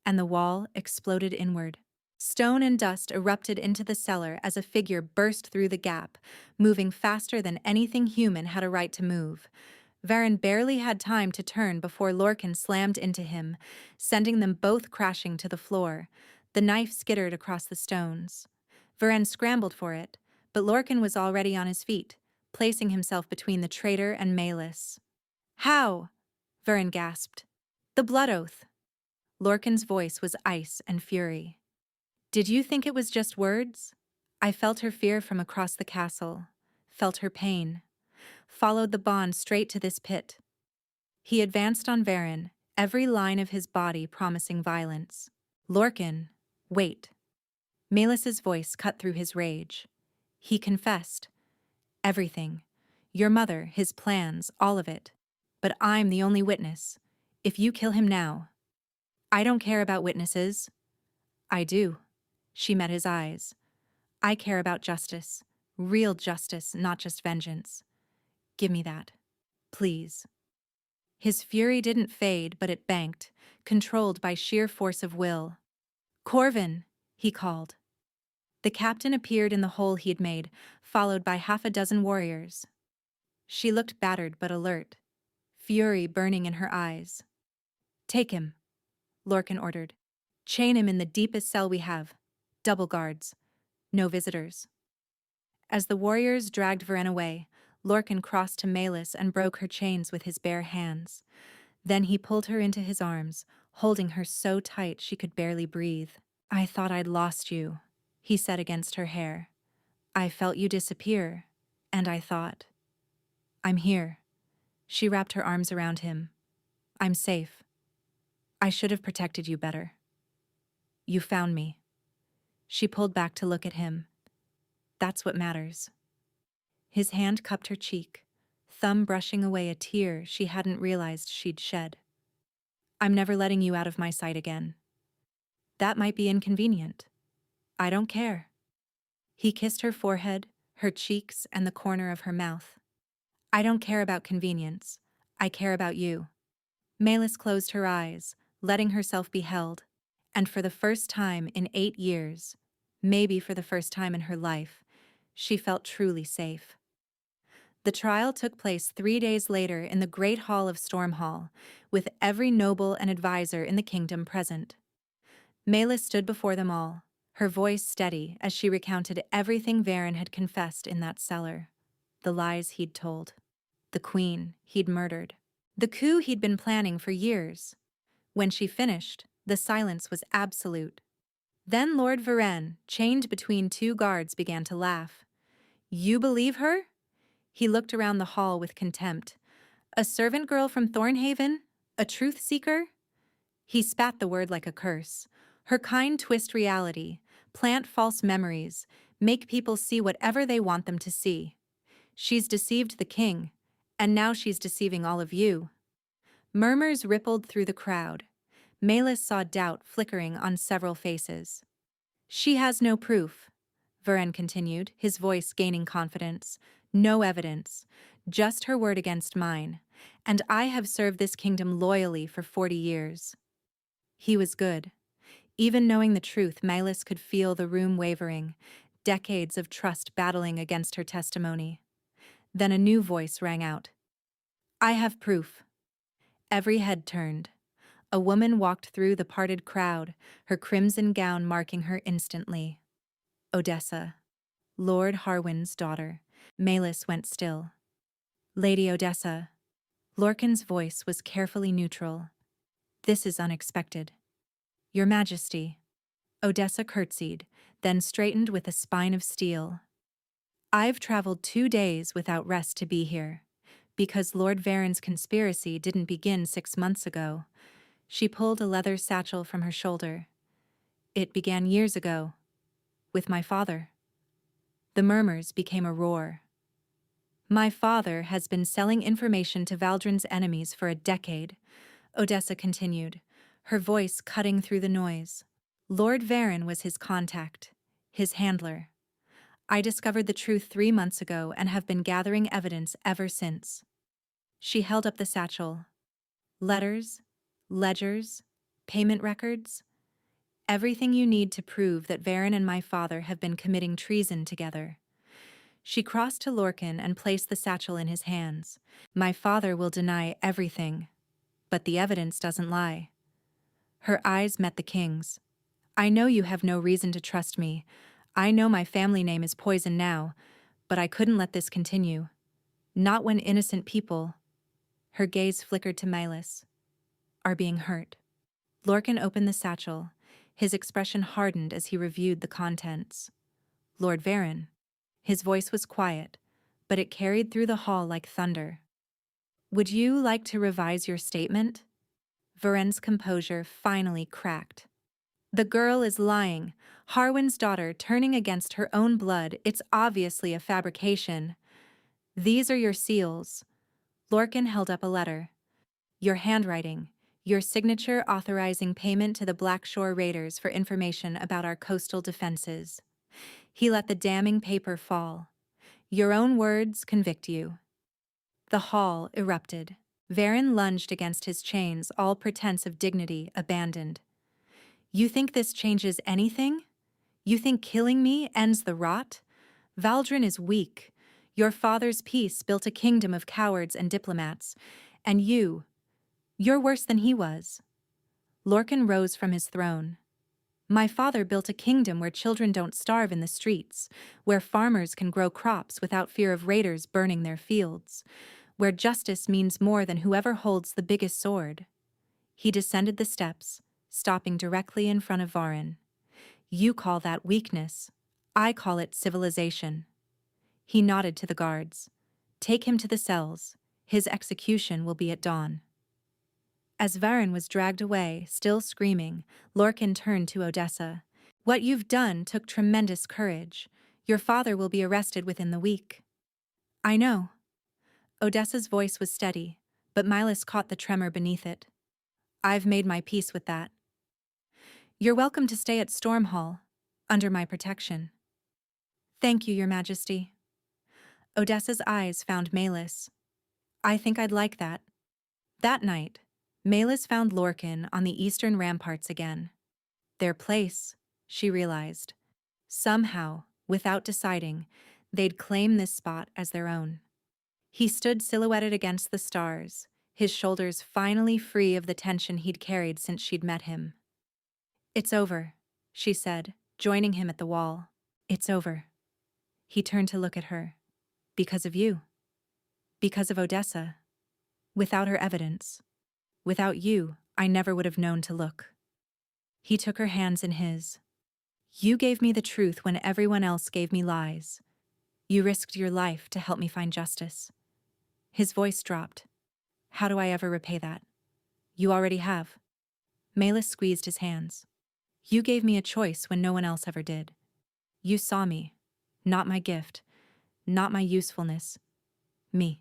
And the wall exploded inward. Stone and dust erupted into the cellar as a figure burst through the gap, moving faster than anything human had a right to move. Varen barely had time to turn before Lorcan slammed into him, sending them both crashing to the floor. The knife skittered across the stones. Varen scrambled for it, but Lorcan was already on his feet, placing himself between the traitor and Melis. How? Varen gasped. The blood oath. Lorcan's voice was ice and fury. Did you think it was just words? I felt her fear from across the castle, felt her pain, followed the bond straight to this pit. He advanced on Varen, every line of his body promising violence. Lorcan, wait. Melis's voice cut through his rage. He confessed. Everything. Your mother, his plans, all of it. But I'm the only witness. If you kill him now. I don't care about witnesses. I do. She met his eyes. I care about justice. Real justice, not just vengeance. Give me that. Please. His fury didn't fade, but it banked, controlled by sheer force of will. Corvin, he called. The captain appeared in the hole he'd made, followed by half a dozen warriors. She looked battered but alert, fury burning in her eyes. Take him, Lorcan ordered. Chain him in the deepest cell we have. Double guards. No visitors. As the warriors dragged Varen away, Lorcan crossed to Melis and broke her chains with his bare hands. Then he pulled her into his arms, holding her so tight she could barely breathe. I thought I'd lost you, he said against her hair. I felt you disappear, and I thought, I'm here. She wrapped her arms around him. I'm safe. I should have protected you better. You found me. She pulled back to look at him. That's what matters. His hand cupped her cheek, thumb brushing away a tear she hadn't realized she'd shed. I'm never letting you out of my sight again. That might be inconvenient. I don't care. He kissed her forehead, her cheeks, and the corner of her mouth. I don't care about convenience. I care about you. Melis closed her eyes, letting herself be held, and for the first time in 8 years, maybe for the first time in her life, she felt truly safe. The trial took place 3 days later in the great hall of Stormhall, with every noble and advisor in the kingdom present. Melis stood before them all, her voice steady as she recounted everything Varen had confessed in that cellar. The lies he'd told. The queen he'd murdered. The coup he'd been planning for years. When she finished, the silence was absolute. Then Lord Varen, chained between 2 guards, began to laugh. You believe her? He looked around the hall with contempt. A servant girl from Thornhaven? A truth seeker? He spat the word like a curse. Her kind twist reality, plant false memories, make people see whatever they want them to see. She's deceived the king, and now she's deceiving all of you. Murmurs rippled through the crowd. Melis saw doubt flickering on several faces. She has no proof, Varen continued, his voice gaining confidence. No evidence, just her word against mine, and I have served this kingdom loyally for 40 years. He was good. Even knowing the truth, Melis could feel the room wavering, decades of trust battling against her testimony. Then a new voice rang out. I have proof. Every head turned. A woman walked through the parted crowd, her crimson gown marking her instantly. Odessa, Lord Harwin's daughter. Melis went still. Lady Odessa. Lorcan's voice was carefully neutral. This is unexpected. Your Majesty. Odessa curtsied, then straightened with a spine of steel. I've traveled 2 days without rest to be here, because Lord Varen's conspiracy didn't begin 6 months ago. She pulled a leather satchel from her shoulder. It began years ago, with my father. The murmurs became a roar. My father has been selling information to Valdrin's enemies for a decade, Odessa continued, her voice cutting through the noise. Lord Varen was his contact, his handler. I discovered the truth 3 months ago and have been gathering evidence ever since. She held up the satchel. Letters, ledgers, payment records. Everything you need to prove that Varen and my father have been committing treason together. She crossed to Lorcan and placed the satchel in his hands. My father will deny everything, but the evidence doesn't lie. Her eyes met the king's. I know you have no reason to trust me. I know my family name is poison now, but I couldn't let this continue. Not when innocent people, her gaze flickered to Melis, are being hurt. Lorcan opened the satchel. His expression hardened as he reviewed the contents. Lord Varen. His voice was quiet, but it carried through the hall like thunder. Would you like to revise your statement? Varen's composure finally cracked. The girl is lying. Harwin's daughter turning against her own blood. It's obviously a fabrication. These are your seals. Lorcan held up a letter. Your handwriting. Your signature authorizing payment to the Blackshore Raiders for information about our coastal defenses. He let the damning paper fall. Your own words convict you. The hall erupted. Varen lunged against his chains, all pretense of dignity abandoned. You think this changes anything? You think killing me ends the rot? Valdrin is weak. Your father's peace built a kingdom of cowards and diplomats. And you're worse than he was. Lorcan rose from his throne. My father built a kingdom where children don't starve in the streets, where farmers can grow crops without fear of raiders burning their fields, where justice means more than whoever holds the biggest sword. He descended the steps, stopping directly in front of Varen. You call that weakness. I call it civilization. He nodded to the guards. Take him to the cells. His execution will be at dawn. As Varen was dragged away, still screaming, Lorcan turned to Odessa. What you've done took tremendous courage. Your father will be arrested within the week. I know. Odessa's voice was steady, but Melis caught the tremor beneath it. I've made my peace with that. You're welcome to stay at Storm Hall, under my protection. Thank you, Your Majesty. Odessa's eyes found Malus. I think I'd like that. That night, Malus found Lorcan on the eastern ramparts again. Their place, she realized. Somehow, without deciding, they'd claim this spot as their own. He stood silhouetted against the stars, his shoulders finally free of the tension he'd carried since she'd met him. It's over, she said, joining him at the wall. It's over. He turned to look at her. Because of you. Because of Odessa. Without her evidence. Without you, I never would have known to look. He took her hands in his. You gave me the truth when everyone else gave me lies. You risked your life to help me find justice. His voice dropped. How do I ever repay that? You already have. Malus squeezed his hands. You gave me a choice when no one else ever did. You saw me. Not my gift. Not my usefulness. Me.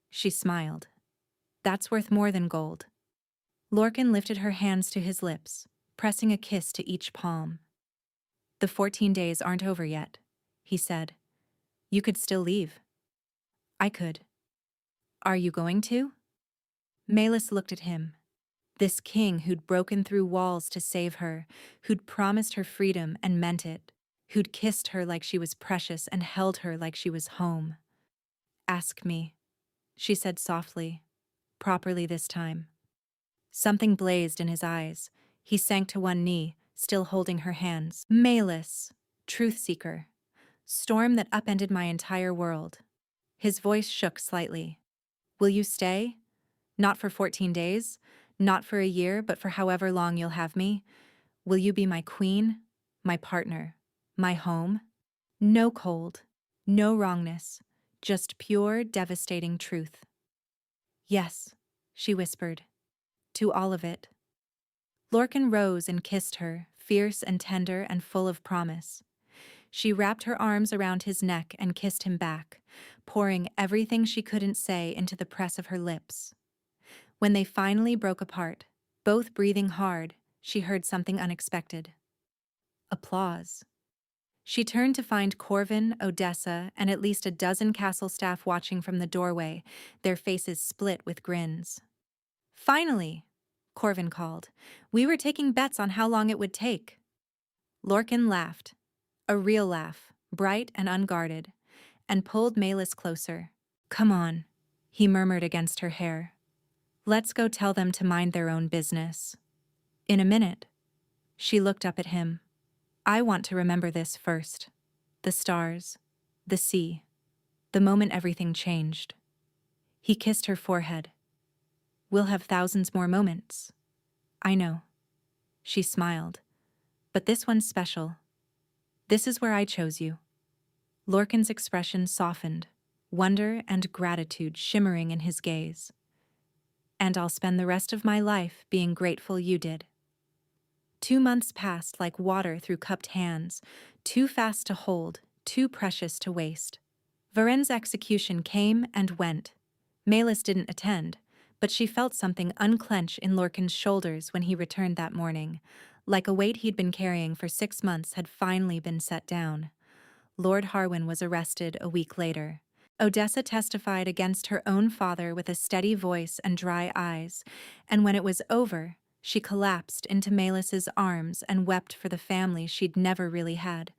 She smiled. That's worth more than gold. Lorcan lifted her hands to his lips, pressing a kiss to each palm. The 14 days aren't over yet, he said. You could still leave. I could. Are you going to? Malus looked at him. This king who'd broken through walls to save her, who'd promised her freedom and meant it, who'd kissed her like she was precious and held her like she was home. Ask me, she said softly, properly this time. Something blazed in his eyes. He sank to one knee, still holding her hands. Malus, truth seeker, storm that upended my entire world. His voice shook slightly. Will you stay? Not for 14 days, not for a year, but for however long you'll have me. Will you be my queen, my partner, my home? No cold, no wrongness, just pure, devastating truth. Yes, she whispered. To all of it. Lorcan rose and kissed her, fierce and tender and full of promise. She wrapped her arms around his neck and kissed him back, pouring everything she couldn't say into the press of her lips. When they finally broke apart, both breathing hard, she heard something unexpected. Applause. She turned to find Corvin, Odessa, and at least a dozen castle staff watching from the doorway, their faces split with grins. Finally, Corvin called. We were taking bets on how long it would take. Lorcan laughed, a real laugh, bright and unguarded, and pulled Malus closer. Come on, he murmured against her hair. Let's go tell them to mind their own business. In a minute. She looked up at him. I want to remember this first. The stars, the sea, the moment everything changed. He kissed her forehead. We'll have thousands more moments. I know. She smiled. But this one's special. This is where I chose you. Lorcan's expression softened, wonder and gratitude shimmering in his gaze. And I'll spend the rest of my life being grateful you did. 2 months passed like water through cupped hands, too fast to hold, too precious to waste. Varen's execution came and went. Malus didn't attend, but she felt something unclench in Lorcan's shoulders when he returned that morning, like a weight he'd been carrying for 6 months had finally been set down. Lord Harwin was arrested a week later. Odessa testified against her own father with a steady voice and dry eyes, and when it was over, she collapsed into Malus's arms and wept for the family she'd never really had.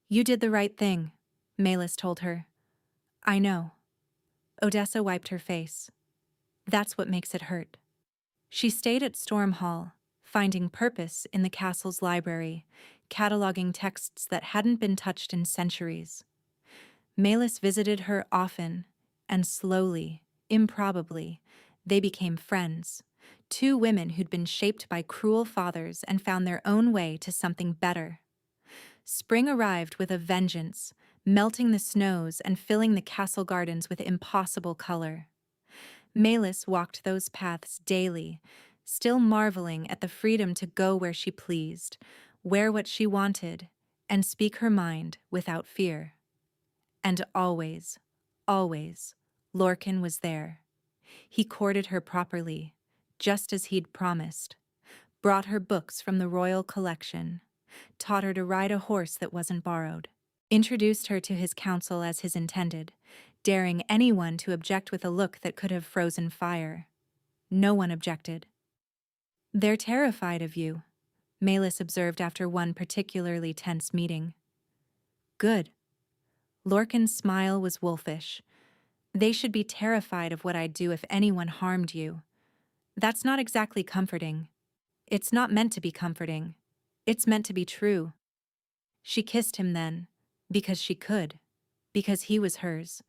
You did the right thing, Malus told her. I know. Odessa wiped her face. That's what makes it hurt. She stayed at Storm Hall, finding purpose in the castle's library, cataloging texts that hadn't been touched in centuries. Malus visited her often, and slowly, improbably, they became friends. 2 women who'd been shaped by cruel fathers and found their own way to something better. Spring arrived with a vengeance, melting the snows and filling the castle gardens with impossible color. Malus walked those paths daily, still marveling at the freedom to go where she pleased, wear what she wanted, and speak her mind without fear. And always, always, Lorcan was there. He courted her properly, just as he'd promised. brought her books from the royal collection, taught her to ride a horse that wasn't borrowed, introduced her to his council as his intended, daring anyone to object with a look that could have frozen fire. No one objected. "They're terrified of you," Malus observed after one particularly tense meeting. "Good." Lorcan's smile was wolfish. "They should be terrified of what I'd do if anyone harmed you. That's not exactly comforting. It's not meant to be comforting. It's meant to be true." She kissed him then, because she could, because he was hers,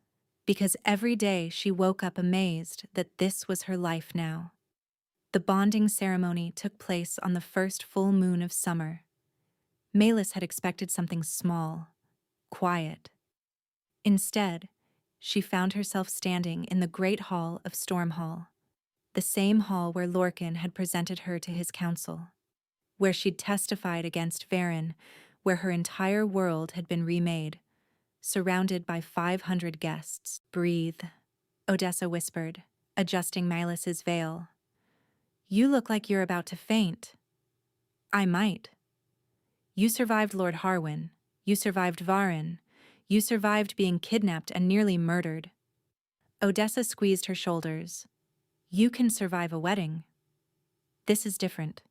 because every day she woke up amazed that this was her life now. The bonding ceremony took place on the first full moon of summer. Malus had expected something small, quiet. Instead, she found herself standing in the great hall of Stormhall, the same hall where Lorcan had presented her to his council, where she'd testified against Varen, where her entire world had been remade, surrounded by 500 guests. "Breathe," Odessa whispered, adjusting Malus's veil. "You look like you're about to faint." "I might." "You survived Lord Harwin. You survived Varen. You survived being kidnapped and nearly murdered." Odessa squeezed her shoulders. "You can survive a wedding. This is different."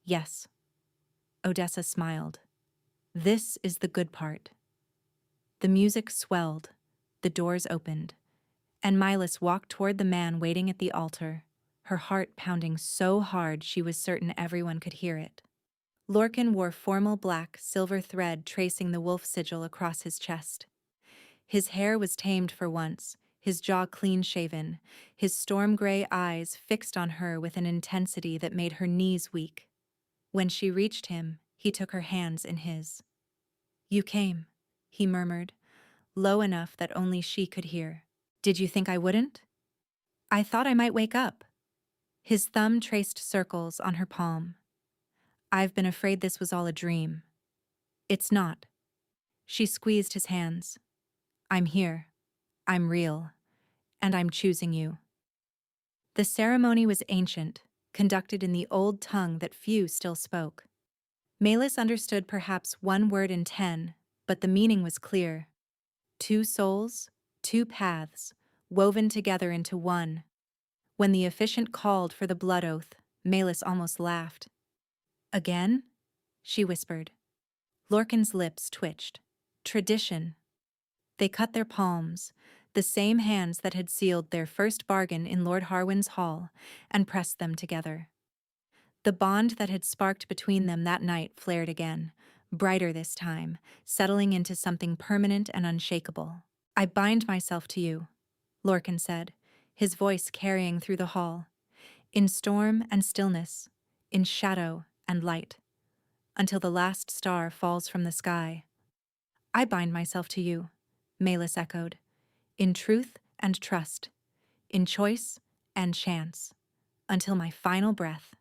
"Yes." Odessa smiled. "This is the good part." The music swelled, the doors opened, and Milas walked toward the man waiting at the altar, her heart pounding so hard she was certain everyone could hear it. Lorcan wore formal black silver thread tracing the wolf sigil across his chest. His hair was tamed for once, his jaw clean-shaven, his storm-gray eyes fixed on her with an intensity that made her knees weak. When she reached him, he took her hands in his. "You came," he murmured, low enough that only she could hear. "Did you think I wouldn't?" "I thought I might wake up." His thumb traced circles on her palm. "I've been afraid this was all a dream." "It's not." She squeezed his hands. "I'm here. I'm real. And I'm choosing you." The ceremony was ancient, conducted in the old tongue that few still spoke. Malus understood perhaps one word in 10, but the meaning was clear. Two souls, two paths, woven together into one. When the officiant called for the blood oath, Malus almost laughed. "Again?" she whispered. Lorcan's lips twitched. "Tradition." They cut their palms, the same hands that had sealed their first bargain in Lord Harwin's hall, and pressed them together. The bond that had sparked between them that night flared again, brighter this time, settling into something permanent and unshakable. "I bind myself to you," Lorcan said, his voice carrying through the hall, "in storm and stillness, in shadow and light, until the last star falls from the sky." "I bind myself to you," Malus echoed, "in truth and trust, in choice and chance, until my final breath."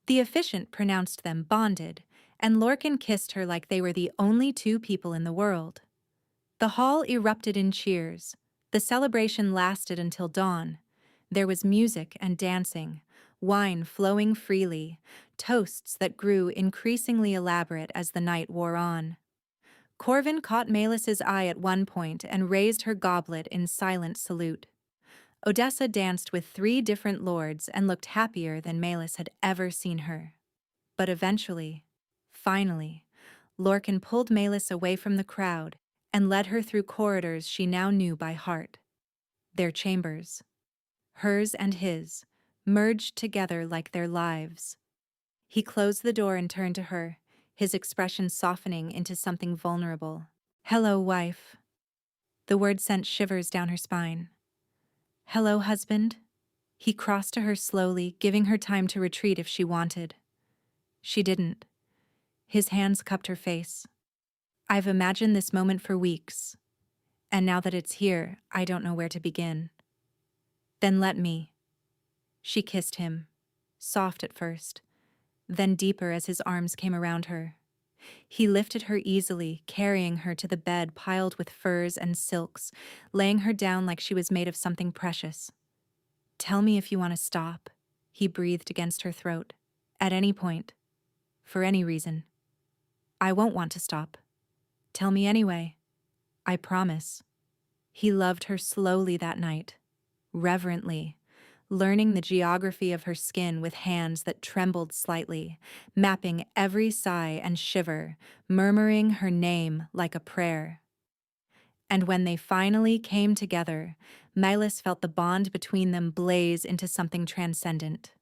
The officiant pronounced them bonded, and Lorcan kissed her like they were the only two people in the world. The hall erupted in cheers. The celebration lasted until dawn. There was music and dancing, wine flowing freely, toasts that grew increasingly elaborate as the night wore on. Corvin caught Malus's eye at one point and raised her goblet in silent salute. Odessa danced with 3 different lords and looked happier than Malus had ever seen her. But eventually, finally, Lorcan pulled Malus away from the crowd and led her through corridors she now knew by heart. Their chambers, hers and his, merged together like their lives. He closed the door and turned to her, his expression softening into something vulnerable. "Hello, wife." The word sent shivers down her spine. "Hello, husband." He crossed to her slowly, giving her time to retreat if she wanted. She didn't. His hands cupped her face. "I've imagined this moment for weeks, and now that it's here, I don't know where to begin." "Then let me." She kissed him, soft at first, then deeper as his arms came around her. He lifted her easily, carrying her to the bed piled with furs and silks, laying her down like she was made of something precious. "Tell me if you want to stop," he breathed against her throat. At any point. For any reason. I won't want to stop. Tell me anyway. I promise. He loved her slowly that night, reverently, learning the geography of her skin with hands that trembled slightly, mapping every sigh and shiver, murmuring her name like a prayer. And when they finally came together, Milas felt the bond between them blaze into something transcendent.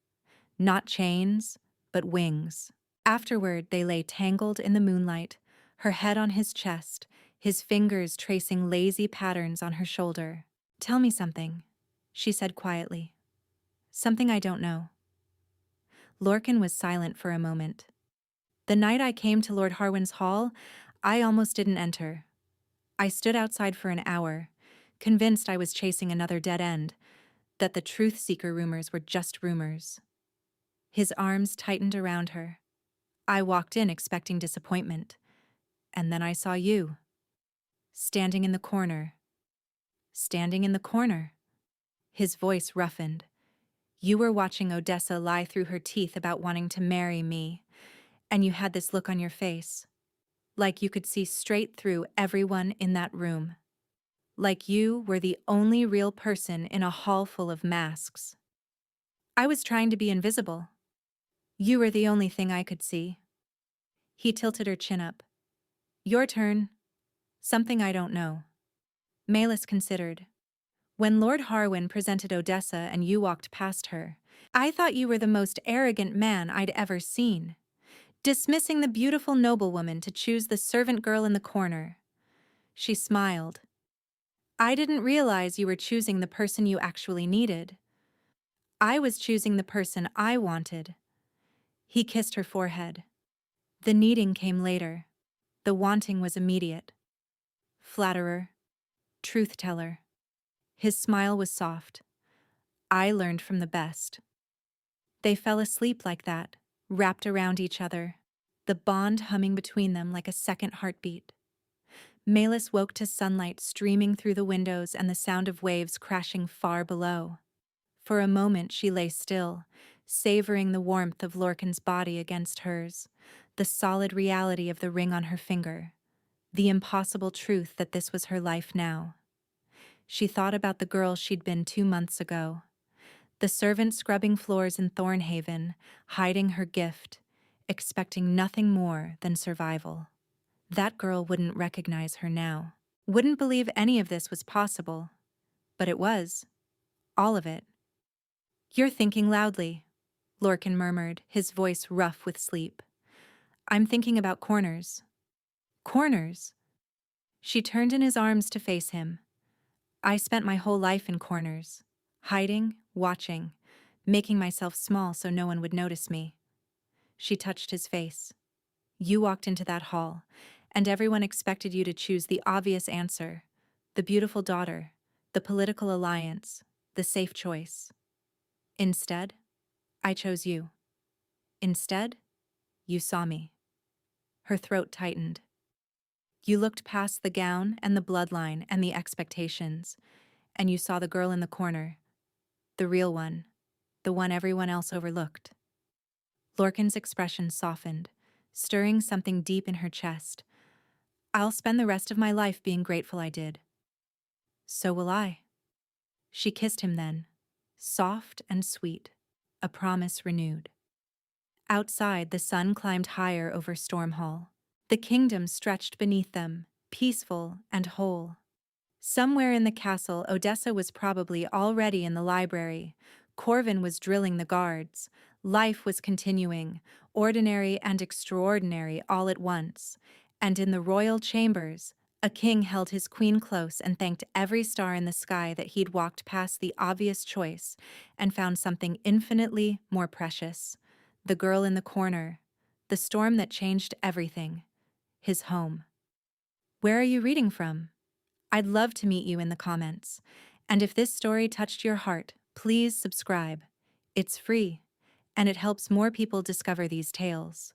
Not chains, but wings. Afterward, they lay tangled in the moonlight, her head on his chest, his fingers tracing lazy patterns on her shoulder. Tell me something, she said quietly. Something I don't know. Lorcan was silent for a moment. The night I came to Lord Harwin's hall, I almost didn't enter. I stood outside for an hour, convinced I was chasing another dead end, that the truth-seeker rumors were just rumors. His arms tightened around her. I walked in expecting disappointment, and then I saw you. Standing in the corner. Standing in the corner. His voice roughened. You were watching Odessa lie through her teeth about wanting to marry me, and you had this look on your face. Like you could see straight through everyone in that room. Like you were the only real person in a hall full of masks. I was trying to be invisible. You were the only thing I could see. He tilted her chin up. Your turn. Something I don't know. Malus considered. When Lord Harwin presented Odessa and you walked past her, I thought you were the most arrogant man I'd ever seen. Dismissing the beautiful noblewoman to choose the servant girl in the corner. She smiled. I didn't realize you were choosing the person you actually needed. I was choosing the person I wanted. He kissed her forehead. The needing came later. The wanting was immediate. Flatterer. Truth-teller. His smile was soft. I learned from the best. They fell asleep like that, wrapped around each other, the bond humming between them like a second heartbeat. Malus woke to sunlight streaming through the windows and the sound of waves crashing far below. For a moment she lay still, savoring the warmth of Lorcan's body against hers, the solid reality of the ring on her finger, the impossible truth that this was her life now. She thought about the girl she'd been 2 months ago, the servant scrubbing floors in Thornhaven, hiding her gift, expecting nothing more than survival. That girl wouldn't recognize her now, wouldn't believe any of this was possible. But it was. All of it. You're thinking loudly, Lorcan murmured, his voice rough with sleep. I'm thinking about corners. Corners? She turned in his arms to face him. I spent my whole life in corners, hiding, watching, making myself small so no one would notice me. She touched his face. You walked into that hall, and everyone expected you to choose the obvious answer, the beautiful daughter, the political alliance, the safe choice. Instead, I chose you. Instead, you saw me. Her throat tightened. You looked past the gown and the bloodline and the expectations, and you saw the girl in the corner, the real one, the one everyone else overlooked. Lorcan's expression softened, stirring something deep in her chest. I'll spend the rest of my life being grateful I did. So will I. She kissed him then, soft and sweet, a promise renewed. Outside, the sun climbed higher over Stormhall. The kingdom stretched beneath them, peaceful and whole. Somewhere in the castle, Odessa was probably already in the library. Corvin was drilling the guards. Life was continuing, ordinary and extraordinary all at once. And in the royal chambers, a king held his queen close and thanked every star in the sky that he'd walked past the obvious choice and found something infinitely more precious. The girl in the corner, the storm that changed everything, his home. Where are you reading from? I'd love to meet you in the comments. And if this story touched your heart, please subscribe. It's free, and it helps more people discover these tales.